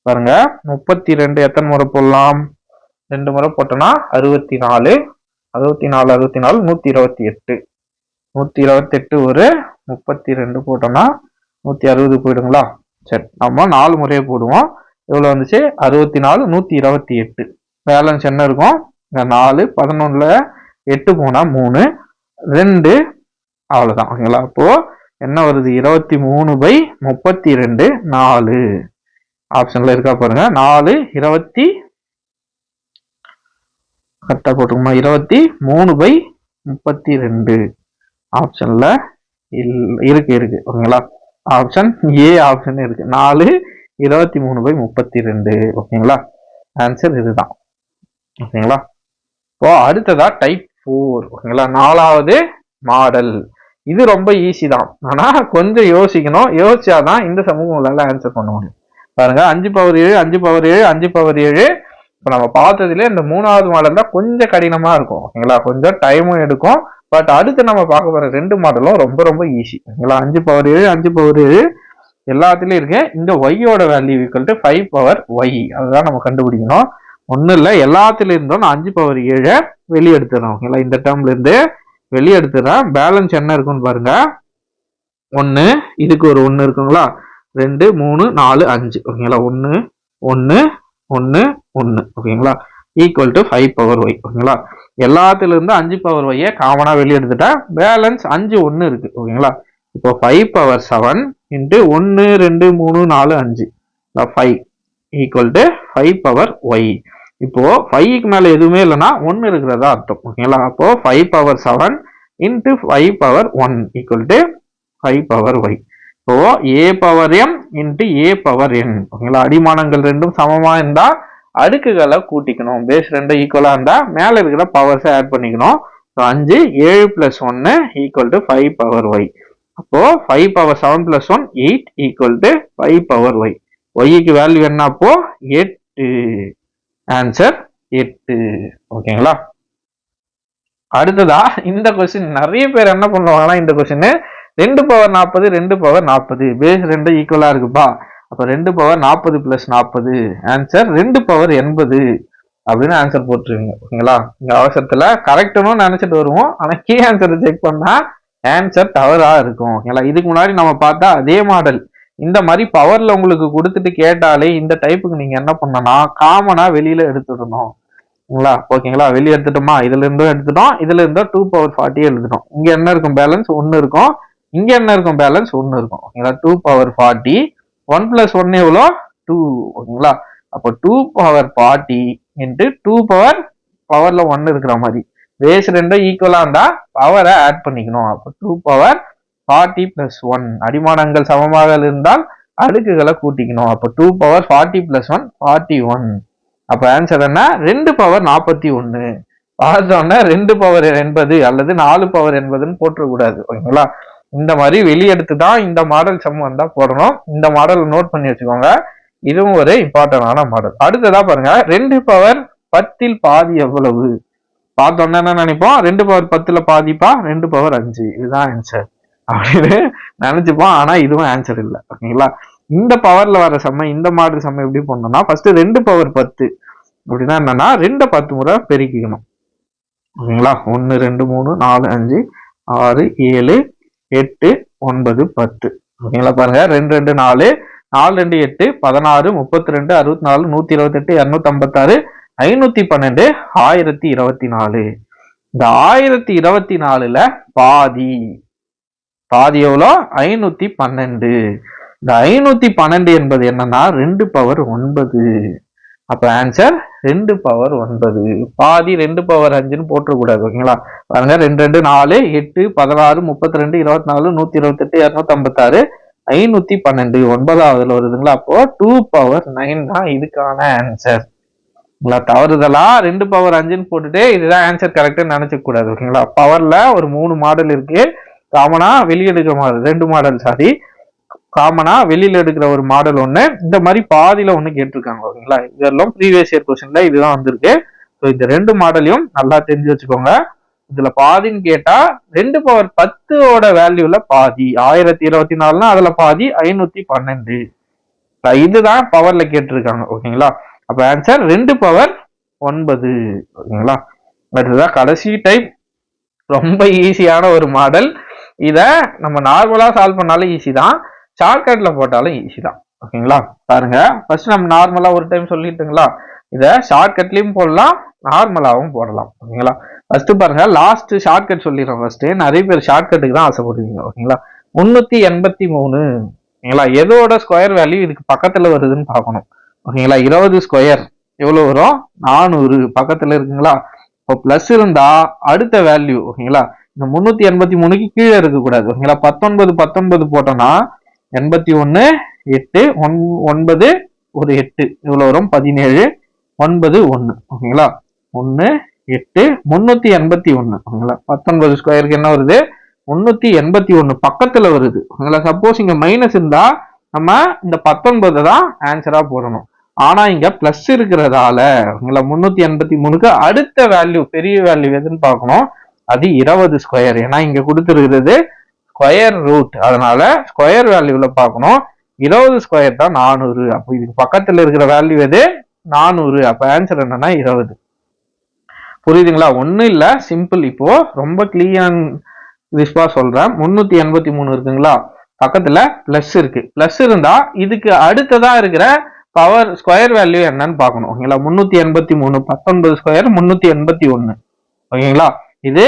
பாருங்க 32 எத்தனை முறை போடலாம், 2 முறை போட்டோம்னா 64. 64 64 128. 128 ஒரு 32 போட்டோம்னா 160 போயிடுங்களா. சரி, நம்ம 4 முறையை போடுவோம். எவ்வளவு வந்துச்சு, 64 128. பேலன்ஸ் என்ன இருக்கும், 4 11ல 8 போனா 3 2. அவ்வளவுதான். ஓகேங்களா, அப்போ என்ன வருது, 23/32 4. ஆப்ஷன்ல இருக்கா பாருங்க, 4 20 கரெக்டா போட்டுக்கோமா, 23/32 ஆப்ஷன்ல இருக்கு. ஓகேங்களா, ஆப்ஷன் ஏ ஆப்ஷன் இருக்கு. 4 23/32. ஓகேங்களா, ஆன்சர் இதுதான். ஓகேங்களா, இப்போ அடுத்ததா டைப் 4. ஓகேங்களா, 4வது மாடல். இது ரொம்ப ஈஸி தான், ஆனா கொஞ்சம் யோசிக்கணும். யோசிச்சாதான் இந்த சமூகம் உங்களால ஆன்சர் பண்ண முடியும். பாருங்க, 5/7 5/7 5/7. இப்ப நம்ம பார்த்ததுல இந்த 3வது மாடல் தான் கொஞ்சம் கடினமா இருக்கும். ஓகேங்களா, கொஞ்சம் டைமும் எடுக்கும். பட் அடுத்து நம்ம பார்க்க போற 2 மாடலும் ரொம்ப ரொம்ப ஈஸி. ஓகேங்களா, 5/7 5/7 எல்லாத்துலயும் இருக்கு. இந்த ஒய்யோட வேல்யூ ஈக்குவல் டு 5/y. அதுதான் நம்ம கண்டுபிடிக்கணும். ஒன்னும் இல்ல, எல்லாத்துல இருந்தும் நான் 5/7 வெளியே எடுத்துறேன். ஓகேங்களா, இந்த டேர்ம்ல இருந்து வெளியே எடுத்துறேன். பேலன்ஸ் என்ன இருக்குன்னு பாருங்க, 1, இதுக்கு ஒரு 1 இருக்குங்களா, 2 3 4 5. ஓகேங்களா, 1 1 1 1. ஓகேங்களா, ஈக்குவல் டு 5/y. ஓகேங்களா, எல்லாத்துல இருந்து 5/y காமனா வெளியே எடுத்துட்டா பேலன்ஸ் 5 1 இருக்கு. ஓகேங்களா, இப்போ 5/7 × 1 2 3 4 5 5 ஈக்குவல் டு 5/y. இப்போ 5க்கு மேல எதுவுமே இல்லைன்னா 1 இருக்கிறதா அர்த்தம். ஓகேங்களா, அப்போ 5/7 × 5/1 ஈக்குவல் டு 5/y. இப்போ a/m × a/n. ஓகேங்களா, அடிமானங்கள் ரெண்டும் சமமா இருந்தா அடுக்குகளை கூட்டிக்கணும். பேஸ் 2 ஈக்குவலா இருந்தா மேல இருக்கிற பவர்ஸை ஆட் பண்ணிக்கணும். 5 7 + 1 ஈக்குவல் டு 5/y. அப்போ 5/7 + 1 8 ஈக்குவல் டு 5/y. ஒய்க்கு வேல்யூ என்ன, அப்போ 8. ஆன்சர் 8. ஓகேங்களா, அடுத்ததா இந்த கொஸ்டின் நிறைய பேர் என்ன பண்ணுவாங்கன்னா, இந்த கொஸ்டின் 2/40 2/40 பேஸ் 2 ஈக்குவலா இருக்குப்பா, அப்ப 2/40 + 40 ஆன்சர் 2/80 அப்படின்னு ஆன்சர் போட்டுருவீங்க. ஓகேங்களா, இந்த அவசரத்துல கரெக்ட்னு நினைச்சிட்டு வருவோம், ஆனா கீ ஆன்சர் செக் பண்ணா ஆன்சர் தவறா இருக்கும். ஓகேங்களா, இதுக்கு முன்னாடி நம்ம பார்த்தா அதே மாடல் இந்த மாதிரி பவர்ல உங்களுக்கு கொடுத்துட்டு கேட்டாலே இந்த டைப்புக்கு நீங்க என்ன பண்ணனா, காமனா வெளியில எடுத்துடணும். ஓகேங்களா, வெளியே எடுத்துட்டோமா, இதுல இருந்தும் எடுத்துட்டோம், இதுல இருந்தும் 2/40 எழுதுட்டோம். இங்க என்ன இருக்கும், பேலன்ஸ் 1 இருக்கும். இங்க என்ன இருக்கும், பேலன்ஸ் 1 இருக்கும். ஓகேங்களா, 2/40 1 + 1 எவ்வளோ 2. ஓகேங்களா, அப்போ 2/40 × 2 பவர்ல 1 இருக்கிற மாதிரி பேஸ் 2 ஈக்குவலா இருந்தா பவரை ஆட் பண்ணிக்கணும். அப்போ 2/40 + 1 அடிமானங்கள் சமமாக இருந்தால் அடுக்குகளை கூட்டிக்கணும். அப்போ 2/40 + 1 41. அப்ப ஆன்சர் என்ன? 2 பவர் 41. பார்த்தோன்னா 2 பவர் 80 அல்லது 4 பவர் 80ன்னு போட்டுறக்கூடாது. ஓகேங்களா? இந்த மாதிரி வெளியெடுத்து தான் இந்த மாடல் சம் வந்தா போடணும். இந்த மாடல் நோட் பண்ணி வச்சுக்கோங்க. இதுவும் ஒரு இம்பார்ட்டன்டான மாடல். அடுத்ததா பாருங்க, 2 பவர் 10ல் பாதி எவ்வளவு? பார்த்தோன்னா என்ன நினைப்போம்? 2 பவர் 10ல பாதிப்பா 2 பவர் 5. இதுதான் ஆன்சர் அப்படின்னு நினைச்சுப்போம். ஆனா இதுவும் ஆன்சர் இல்லை. ஓகேங்களா? இந்த பவர்ல வர செம்ம இந்த மாடல் செம்ம எப்படி பண்ணணும்னா, ஃபர்ஸ்ட் 2 பவர் 10 அப்படின்னா என்னன்னா 2 10 முறை பெருக்கிக்கணும். ஓகேங்களா? 1 2 3 4 5 6 7 8 9 10. ஓகேங்களா? பாருங்க 2 2 4 4 2 8 16 32 64 128 256 512 1024. இந்த 1024ல பாதி எவ்வளோ? 512. இந்த 512 என்பது என்னன்னா 2 பவர் 9. அப்ப ஆன்சர் 2 பவர் 9. பாதி 2 பவர் 5ன்னு போட்டுறக்கூடாது. ஓகேங்களா? பாருங்க 2 2 4 8 16 32 24 128 256 512 9வதுல வருதுங்களா? அப்போ 2 பவர் 9 தான் இதுக்கான ஆன்சர். தவறுதலா 2 பவர் 5ன்னு போட்டுட்டு இதுதான் ஆன்சர் கரெக்ட்னு நினைச்சுக்க கூடாது. ஓகேங்களா? பவர்ல ஒரு 3 மாடல் இருக்கு. காமனா வெளியெடுக்கிற மாடல் 2 மாடல், சாரி, காமனா வெளியில எடுக்கிற ஒரு மாடல் ஒண்ணு, இந்த மாதிரி பாதியில ஒண்ணு கேட்டிருக்காங்க. ஓகேங்களா? இதெல்லாம் ப்ரீவியஸ் இயர் கொஸ்டின்ல இதுதான் வந்திருக்கு. ஸோ இந்த 2 மாடலையும் நல்லா தெரிஞ்சு வச்சுக்கோங்க. இதுல பாதின்னு கேட்டா 2 பவர் 10ஓட வேல்யூல பாதி 1024னா அதுல பாதி 512. இதுதான் பவர்ல கேட்டிருக்காங்க. ஓகேங்களா? அப்ப ஆன்சர் 2 பவர் 9. ஓகேங்களா? அதுதான் கடைசி டைப். ரொம்ப ஈஸியான ஒரு மாடல். இத நம்ம நார்மலா சால்வ் பண்ணாலும் ஈஸி தான், ஷார்ட்கட்ல போட்டாலும் ஈஸி தான். ஓகேங்களா? பாருங்க, ஃபர்ஸ்ட் நம்ம நார்மலா ஒரு டைம் சொல்லிட்டுங்களா, இத ஷார்ட்கட்லயும் போடலாம், நார்மலாவும் போடலாம். ஓகேங்களா? ஃபர்ஸ்ட் பாருங்க, லாஸ்ட் ஷார்ட்கட் சொல்லிடுறோம். ஃபர்ஸ்ட் நிறைய பேர் ஷார்ட்கட்டுக்கு தான் ஆசைப்படுவீங்க. ஓகேங்களா? 383. ஓகேங்களா? எதோட ஸ்கொயர் வேல்யூ இதுக்கு பக்கத்துல வருதுன்னு பார்க்கணும். ஓகேங்களா? 20 ஸ்கொயர் எவ்வளவு வரும்? 400. பக்கத்துல இருக்குங்களா? இப்போ பிளஸ் இருந்தா அடுத்த வேல்யூ. ஓகேங்களா? இந்த 383க்கு கீழே இருக்கக்கூடாது. ஓகேங்களா? 19 போட்டோம்னா 81 8 9 ஒரு 8 இவ்வளவு வரும் 17 9 1. ஓகேங்களா? 1 8 381. ஓகேங்களா? 19 ஸ்கொயருக்கு என்ன வருது? 381 பக்கத்துல வருது. ஓகேங்களா? சப்போஸ் இங்க மைனஸ் இருந்தா நம்ம இந்த 19 தான் ஆன்சரா போடணும். ஆனா இங்க பிளஸ் இருக்கிறதால 383க்கு அடுத்த வேல்யூ, பெரிய வேல்யூ எதுன்னு பார்க்கணும். அது 20 ஸ்கொயர். ஏன்னா இங்க கொடுத்துருக்கிறது ஸ்கொயர் ரூட், அதனால ஸ்கொயர் வேல்யூல பார்க்கணும். 20 ஸ்கொயர் தான் 400. அப்போ இதுக்கு பக்கத்துல இருக்கிற வேல்யூ எது? 400. அப்ப ஆன்சர் என்னன்னா 20. புரியுதுங்களா? ஒன்னும் இல்ல, சிம்பிள். இப்போ ரொம்ப கிளியர் கிறிஸ்பா சொல்றேன். 383 இருக்குங்களா? பக்கத்துல பிளஸ் இருக்கு. பிளஸ் இருந்தா இதுக்கு அடுத்ததா இருக்கிற பவர் ஸ்கொயர் வேல்யூ என்னன்னு பார்க்கணும். ஓகேங்களா? 383 19 ஸ்கொயர் 381. ஓகேங்களா? இது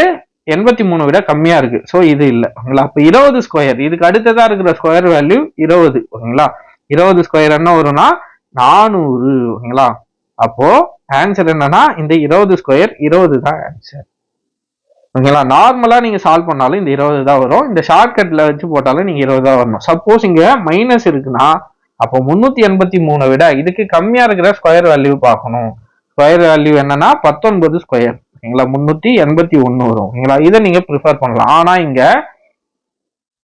83 விட கம்மியா இருக்கு. சோ இது இல்ல. ஓகேங்களா? அப்ப 20 ஸ்கொயர், இதுக்கு அடுத்ததா இருக்கிற ஸ்கொயர் வேல்யூ 20. ஓகேங்களா? 20 ஸ்கொயர் என்ன வரும்னா 400. ஓகேங்களா? அப்போ ஆன்சர் என்னன்னா இந்த 20 ஸ்கொயர் 20 தான் ஆன்சர். ஓகேங்களா? நார்மலா நீங்க சால்வ் பண்ணாலும் இந்த 20 தான் வரும். இந்த ஷார்ட்கட்ல வச்சு போட்டாலும் நீங்க 20 தான் வரணும். சப்போஸ் இங்க மைனஸ் இருக்குன்னா அப்போ 383 விட இதுக்கு கம்மியா இருக்கிற ஸ்கொயர் வேல்யூ பார்க்கணும். ஸ்கொயர் வேல்யூ என்னன்னா 19 ஸ்கொயர். ஓகேங்களா? 381 வரும். ஓகேங்களா? இதை நீங்க ப்ரிஃபர் பண்ணலாம். ஆனா இங்க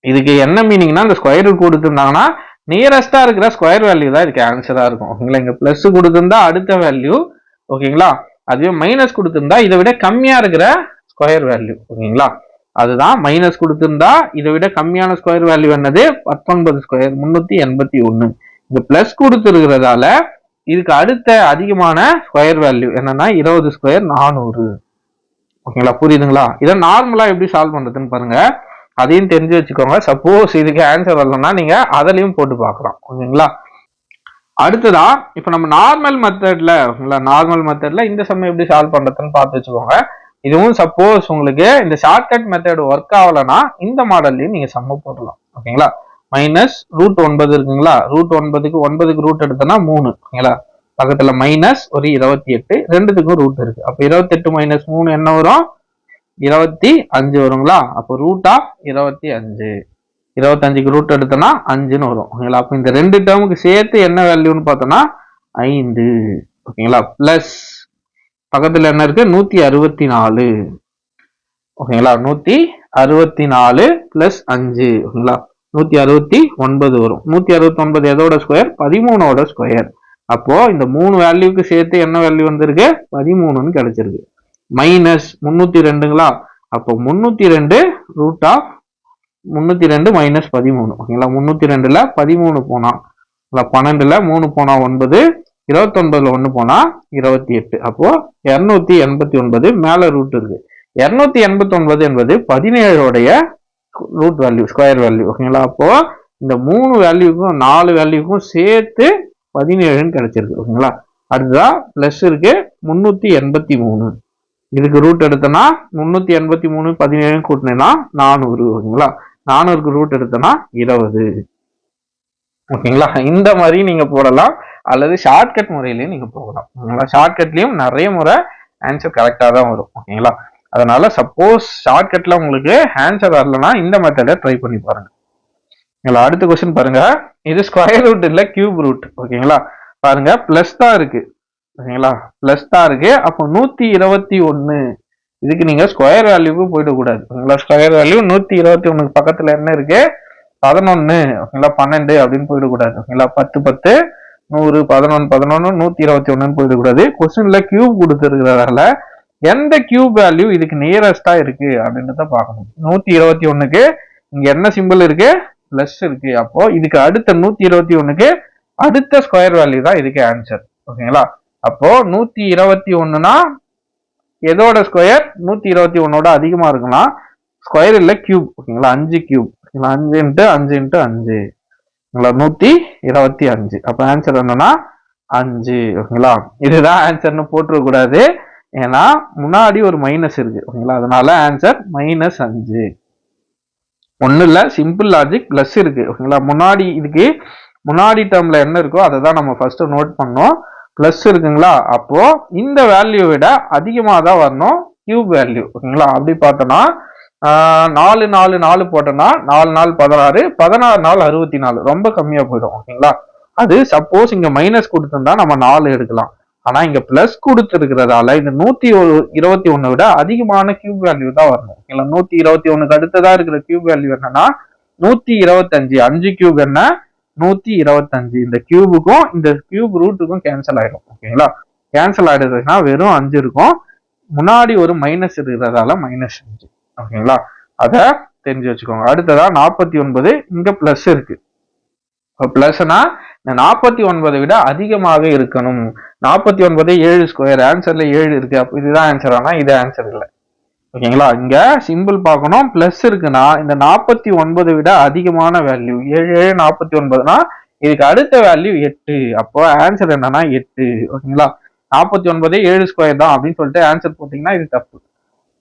இதுக்கு என்ன மீனிங்னா, இந்த ஸ்கொயர் ரூட் கொடுத்துருந்தாங்கன்னா நியரஸ்டா இருக்கிற ஸ்கொயர் வேல்யூ தான் இதுக்கு ஆன்சரா இருக்கும். ஓகேங்களா? இங்க பிளஸ் கொடுத்திருந்தா அடுத்த வேல்யூ. ஓகேங்களா? அதுவே மைனஸ் கொடுத்திருந்தா இதை விட கம்மியா இருக்கிற ஸ்கொயர் வேல்யூ. ஓகேங்களா? அதுதான் மைனஸ் கொடுத்திருந்தா இதை விட கம்மியான ஸ்கொயர் வேல்யூ என்னது? 19 ஸ்கொயர் 381. இந்த பிளஸ் கொடுத்துருக்கிறதால இதுக்கு அடுத்த அதிகமான ஸ்கொயர் வேல்யூ என்னன்னா 20 ஸ்கொயர் 400. ஓகேங்களா? புரியுதுங்களா? இதை நார்மலா எப்படி சால்வ் பண்றதுன்னு பாருங்க, அதையும் தெரிஞ்சு வச்சுக்கோங்க. சப்போஸ் இதுக்கு ஆன்சர் வரலன்னா நீங்க அதுலயும் போட்டு பார்க்கலாம். ஓகேங்களா? அடுத்ததா இப்ப நம்ம நார்மல் மெத்தட்ல இந்த சம் எப்படி சால்வ் பண்றதுன்னு பார்த்து வச்சுக்கோங்க. இதுவும் சப்போஸ் உங்களுக்கு இந்த ஷார்ட்கட் மெத்தட் ஒர்க் ஆகலைன்னா இந்த மாடல்லையும் நீங்க சம்ம போடலாம். ஓகேங்களா? மைனஸ் ரூட் 9 இருக்குங்களா? ரூட் 9க்கு ரூட் எடுத்தோம்னா 3. ஓகேங்களா? பக்கத்துல மைனஸ் ஒரு 28, ரெண்டுத்துக்கும் ரூட் இருக்கு. அப்ப 28 மைனஸ் 3 என்ன வரும்? 25 வருங்களா? அப்போ ரூட் ஆஃப் 25. 25க்கு ரூட் எடுத்தோம்னா 5ன்னு வரும். ஓகேங்களா? அப்ப இந்த ரெண்டு டேர்முக்கு சேர்த்து என்ன வேல்யூன்னு பார்த்தோம்னா 5. ஓகேங்களா. பிளஸ் பக்கத்துல என்ன இருக்கு 164. ஓகேங்களா. 164 பிளஸ் 5. ஓகேங்களா. 169 வரும். 169 எதோட ஸ்கொயர்? 13ஓட ஸ்கொயர். அப்போ இந்த 3 வேல்யூக்கு சேர்த்து என்ன வேல்யூ வந்திருக்கு? 13ன்னு கிடைச்சிருக்கு. மைனஸ் 302ங்களா. அப்போ 302 ரூட் ஆஃப் 302 மைனஸ் 13. ஓகேங்களா. 302ல 13 போனா 12ல 3 போனா 9, 29ல 1 போனா 28. அப்போ 289 மேல ரூட் இருக்கு. 289 என்பது 17உடைய ரூட் வேல்யூ, ஸ்கொயர் வேல்யூ. ஓகேங்களா. அப்போ இந்த 3 வேல்யூக்கும் 4 வேல்யூக்கும் சேர்த்து 17ன்னு கிடைச்சிருக்கு. ஓகேங்களா. அடுத்ததான் பிளஸ் இருக்கு 383. இதுக்கு ரூட் எடுத்தனா 383 17 கூட்டினா 400. ஓகேங்களா. 400க்கு ரூட் எடுத்தனா 20. ஓகேங்களா. இந்த மாதிரி நீங்க போடலாம், அல்லது ஷார்ட்கட் முறையிலையும் நீங்க போகலாம். ஓகேங்களா. ஷார்ட்கட்லயும் நிறைய முறை ஆன்சர் கரெக்டா தான் வரும். ஓகேங்களா. அதனால சப்போஸ் ஷார்ட்கட்ல உங்களுக்கு ஆன்சர் வரலன்னா இந்த மெத்தடை ட்ரை பண்ணி பாருங்க. அடுத்த கொஸ்டின் பாருங்க. இது ஸ்கொயர் ரூட் இல்ல கியூப் ரூட். ஓகேங்களா. பாருங்க பிளஸ் தான் இருக்கு. ஓகேங்களா. பிளஸ் தான் இருக்கு. அப்போ 121. இதுக்கு நீங்க ஸ்கொயர் வேல்யூக்கு போயிடக்கூடாது. ஓகேங்களா. ஸ்கொயர் வேல்யூ 121 பக்கத்துல என்ன இருக்கு? 11. ஓகேங்களா. 12 அப்படின்னு போயிடக்கூடாது. ஓகேங்களா. 10 10 100 11 11 121 போயிடக்கூடாது. கொஸ்டின்ல கியூப் கொடுத்துருக்கிறதால எந்த கியூப் வேல்யூ இதுக்கு நியரஸ்டா இருக்கு அப்படின்றத பார்க்கணும். 121க்கு இங்க என்ன சிம்பிள் இருக்கு? பிளஸ் இருக்கு. அப்போ இதுக்கு அடுத்த 121க்கு அடுத்த ஸ்கொயர் வேல்யூ தான் இதுக்கு ஆன்சர். ஓகேங்களா. அப்போ 121னா எதோட ஸ்கொயர்? 121ஓட அதிகமா இருக்குன்னா ஸ்கொயர் இல்ல கியூப். ஓகேங்களா. 5 கியூப். 5 into 5 into 5. 125. அப்ப ஆன்சர் என்னன்னா 5. ஓகேங்களா. இதுதான் ஆன்சர்னு போட்டுற கூடாது, ஏன்னா முன்னாடி ஒரு மைனஸ் இருக்கு. ஓகேங்களா. அதனால ஆன்சர் -5. ஒன்னும் இல்ல, சிம்பிள் லாஜிக். பிளஸ் இருக்கு. ஓகேங்களா. முன்னாடி இதுக்கு முன்னாடி டேர்ம்ல என்ன இருக்கோ அதை தான் நம்ம ஃபர்ஸ்ட் நோட் பண்ணோம். பிளஸ் இருக்குங்களா. அப்போ இந்த வேல்யூ விட அதிகமா தான் வரணும் கியூப் வேல்யூ. ஓகேங்களா. அப்படி பார்த்தோம்னா 4 4 4 போட்டோம்னா 4 4 16 16 4 64 ரொம்ப கம்மியா போயிடும். ஓகேங்களா. அது சப்போஸ் இங்க மைனஸ் கொடுத்திருந்தா நம்ம 4 எடுக்கலாம். ஆனா இங்க பிளஸ் கொடுத்துருக்கிறதால இந்த 121 விட அதிகமான கியூப் வேல்யூ தான் வரணும். ஓகேங்களா. 121க்கு அடுத்ததா இருக்கிற கியூப் வேல்யூ என்னன்னா 125. 5 கியூப் என்ன? 125. இந்த கியூபுக்கும் இந்த கியூப் ரூட்டுக்கும் கேன்சல் ஆயிடும். ஓகேங்களா. கேன்சல் ஆயிடுதுன்னா வெறும் 5 இருக்கும். முன்னாடி ஒரு மைனஸ் இருக்கிறதால -5. ஓகேங்களா. அத தெரிஞ்சு வச்சுக்கோங்க. அடுத்ததா 49. இங்க பிளஸ் இருக்கு. பிளஸ்னா 49 விட அதிகமாக இருக்கணும். 49 7 ஸ்கொயர். ஆன்சர்ல 7 இருக்கு. அப்ப இதுதான் ஆன்சர். ஆனா இது ஆன்சர் இல்லை. ஓகேங்களா. இங்க சிம்பிள் பார்க்கணும். பிளஸ் இருக்குன்னா இந்த 49 விட அதிகமான வேல்யூ 7 7 49னா இதுக்கு அடுத்த வேல்யூ 8. அப்போ ஆன்சர் என்னன்னா 8. ஓகேங்களா. 49 7 ஸ்கொயர் தான் அப்படின்னு சொல்லிட்டு ஆன்சர் போட்டீங்கன்னா இது தப்பு.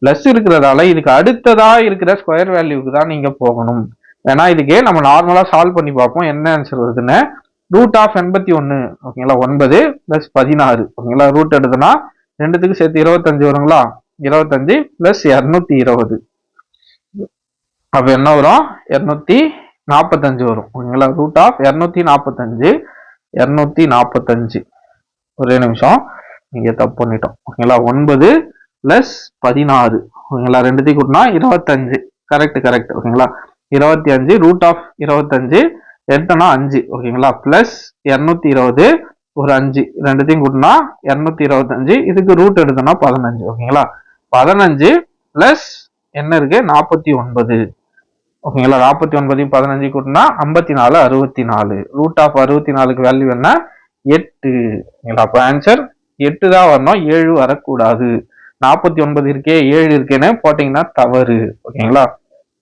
பிளஸ் இருக்கிறதால இதுக்கு அடுத்ததா இருக்கிற ஸ்கொயர் வேல்யூக்கு தான் நீங்க போகணும். ஏன்னா இதுக்கு நம்ம நார்மலா சால்வ் பண்ணி பார்ப்போம் என்ன ஆன்சர் வருதுன்னு. Root of 81. ஓகேங்களா. 9 பிளஸ் 16. ஓகேங்களா. ரூட் எடுத்தனா ரெண்டுத்துக்கு சேர்த்து 25 வருங்களா. 25 பிளஸ் 220. அப்ப என்ன வரும்? 245 வரும். ஓகேங்களா. Root of 245. 245. ஒரே நிமிஷம், இங்க தப்பு பண்ணிட்டோம். ஓகேங்களா. 9 பிளஸ் 16. ஓகேங்களா. ரெண்டுத்தையும் கூட்டினா 25. கரெக்ட். ஓகேங்களா. 25 ரூட் ஆஃப் 25 8னா 5. ஓகேங்களா. பிளஸ் 220 ஒரு 5 ரெண்டுத்தையும் கூட்டினா 225. இதுக்கு ரூட் எடுத்தோம்னா 15. ஓகேங்களா. 15 பிளஸ் என்ன இருக்கு? 49. ஓகேங்களா. 49 15 கூட்டினா 54 64. ரூட் ஆஃப் 64க்கு வேல்யூ என்ன? 8. ஓகேங்களா. அப்ப ஆன்சர் 8 தான் வரணும், 7 வரக்கூடாது. 49 இருக்கே 7 இருக்கேன்னு போட்டீங்கன்னா தவறு. ஓகேங்களா.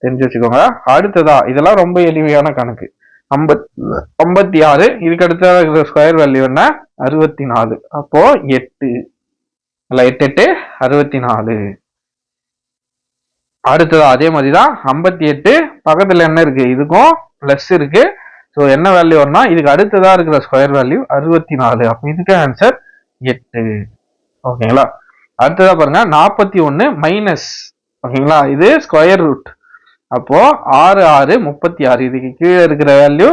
தெரிஞ்சு வச்சுக்கோங்க. அடுத்ததா இதெல்லாம் ரொம்ப எளிமையான கணக்கு. 56. இதுக்கு அடுத்த ஸ்கொயர் வேல்யூ என்ன? 64. அப்போ 8. 8 8 64. அடுத்ததா அதே மாதிரிதான் 58. பக்கத்துல என்ன இருக்கு? இதுக்கும் பிளஸ் இருக்கு. ஸோ என்ன வேல்யூ வரும்னா இதுக்கு அடுத்ததா இருக்கிற ஸ்கொயர் வேல்யூ 64. அப்போ இதுக்கு ஆன்சர் 8. ஓகேங்களா. அடுத்ததா பாருங்க 41 மைனஸ். ஓகேங்களா. இது ஸ்கொயர் ரூட். அப்போ 6 6 36. இதுக்கு கீழே இருக்கிற வேல்யூ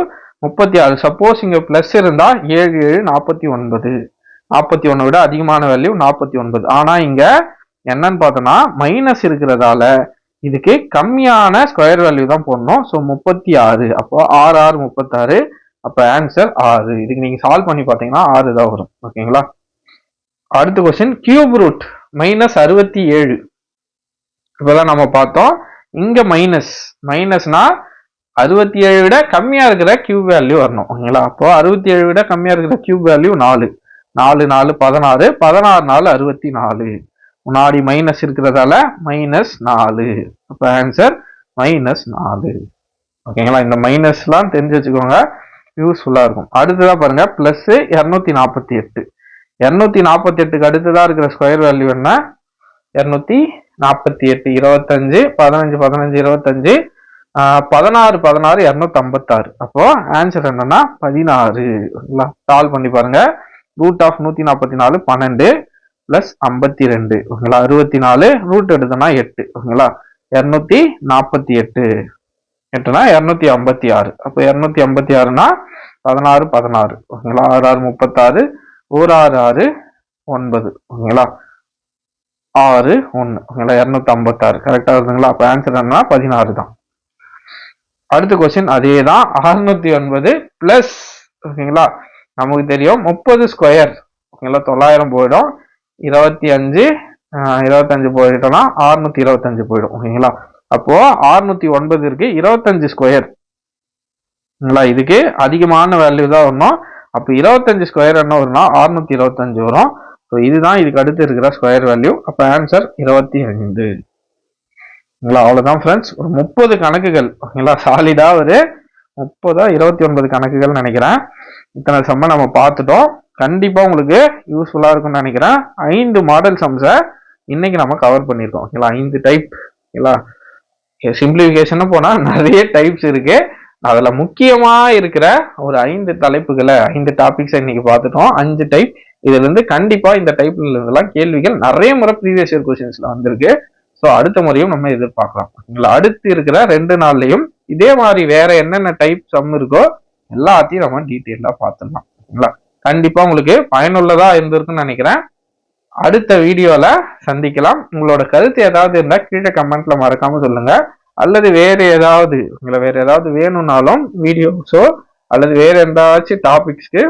36. சப்போஸ் இங்க பிளஸ் இருந்தா 7 7 49. 41 விட அதிகமான வேல்யூ 49. ஆனா இங்க என்னன்னு பார்த்தோம்னா மைனஸ் இருக்கிறதால இதுக்கு கம்மியான ஸ்கொயர் வேல்யூ தான் போடணும். ஸோ 36. அப்போ 6 6 36. அப்போ ஆன்சர் 6. இதுக்கு நீங்க சால்வ் பண்ணி பார்த்தீங்கன்னா 6 தான் வரும். ஓகேங்களா? அடுத்த கொஸ்டின் கியூப் ரூட் -67. இப்பதான் நம்ம பார்த்தோம். இங்க மைனஸ்னா 67 விட கம்மியா இருக்கிற கியூப் வேல்யூ வரணும். ஓகேங்களா? அப்போ 67 விட கம்மியா இருக்கிற கியூப் வேல்யூ 4. 4 4 16. 16 4 64. முன்னாடி மைனஸ் இருக்கிறதால -4. அப்ப ஆன்சர் -4. ஓகேங்களா? இந்த மைனஸ்லாம் தெரிஞ்சு வச்சுக்கோங்க, யூஸ்ஃபுல்லா இருக்கும். அடுத்ததா பாருங்க பிளஸ் 248. 248க்கு அடுத்ததா இருக்கிற ஸ்கொயர் வேல்யூ என்ன? 248 25 15 15 25 16 16 256. அப்போ ஆன்சர் என்னன்னா 16. சால்வ் பண்ணி பாருங்க. Root of 144 12 plus 52. ஓகேங்களா? 64 ரூட் எடுத்தோம்னா 8. ஓகேங்களா? 248 8னா 256. அப்போ 256னா 16 16. ஓகேங்களா? 6 6 36. 1 6 6 9. ஓகேங்களா? 6 1. ஓகேங்களா? 256 கரெக்டா வருதுங்களா? அப்போ ஆன்சர் என்னன்னா 16 தான். அடுத்த கொஸ்டின் அதே தான். 609 பிளஸ் ஓகேங்களா நமக்கு தெரியும் 30 ஸ்கொயர். ஓகேங்களா? 900 போயிடும். 25 போயிட்டோம்னா 625 போயிடும். ஓகேங்களா? அப்போ 609 இருக்கு, 25 ஸ்கொயர். இதுக்கு அதிகமான வேல்யூ தான் வரணும். அப்போ 25 ஸ்கொயர் என்ன வரும்னா 625 வரும். ஸோ இதுதான் இதுக்கு அடுத்து இருக்கிற ஸ்கொயர் வேல்யூ. அப்போ ஆன்சர் 25. அவ்வளவுதான் ஃப்ரெண்ட்ஸ். ஒரு 30 கணக்குகள். ஓகேங்களா? சாலிடா ஒரு 30 29 கணக்குகள் நினைக்கிறேன். இத்தனை சம்ம நம்ம பார்த்துட்டோம். கண்டிப்பா உங்களுக்கு யூஸ்ஃபுல்லா இருக்கும்னு நினைக்கிறேன். 5 மாடல் சம்ஸை இன்னைக்கு நம்ம கவர் பண்ணியிருக்கோம். ஓகேங்களா? 5 டைப். ஓகேங்களா? சிம்பிளிஃபிகேஷன் போனா நிறைய டைப்ஸ் இருக்கு. அதுல முக்கியமா இருக்கிற ஒரு 5 தலைப்புகளை 5 டாபிக்ஸை இன்னைக்கு பார்த்துட்டோம். 5 டைப். இதுல இருந்து கண்டிப்பா இந்த டைப்ல இருந்தெல்லாம் கேள்விகள் நிறைய முறை ப்ரீவியஸ் இயர் கொஸ்டின்ஸ்ல வந்திருக்கு. ஸோ அடுத்த முறையும் நம்ம எதிர்பார்க்கலாம். ஓகேங்களா? அடுத்து இருக்கிற 2 நாள்லையும் இதே மாதிரி வேற என்னென்ன டைப் சம் இருக்கோ எல்லாத்தையும் நம்ம டீட்டெயிலா பார்த்துடலாம். ஓகேங்களா? கண்டிப்பா உங்களுக்கு பயனுள்ளதா இருந்திருக்குன்னு நினைக்கிறேன். அடுத்த வீடியோல சந்திக்கலாம். உங்களோட கருத்து ஏதாவது இருந்தா கீழே கமெண்ட்ல மறக்காம சொல்லுங்க. அல்லது வேற ஏதாவது உங்களை வேற ஏதாவது வேணும்னாலும் வீடியோஸோ அல்லது வேற ஏதாச்சும் டாபிக்ஸ்க்கு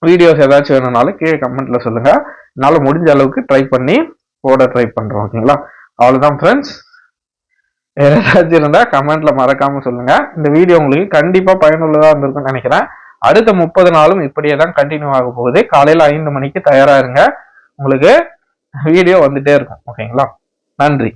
வீடியோஸ் ஏதாச்சும் வேணும்னாலும் கீழே கமெண்ட்ல சொல்லுங்க. என்னால முடிஞ்ச அளவுக்கு ட்ரை பண்ணி போட ட்ரை பண்றோம். ஓகேங்களா? அவ்வளவுதான் ஃப்ரெண்ட்ஸ். வேற ஏதாச்சும் இருந்தா கமெண்ட்ல மறக்காம சொல்லுங்க. இந்த வீடியோ உங்களுக்கு கண்டிப்பா பயனுள்ளதா இருந்திருக்கும்னு நினைக்கிறேன். அடுத்த 30 நாளும் இப்படியே தான் கண்டினியூ ஆக போகுது. காலையில 5 மணிக்கு தயாரா இருங்க. உங்களுக்கு வீடியோ வந்துட்டே இருக்கும். ஓகேங்களா? நன்றி.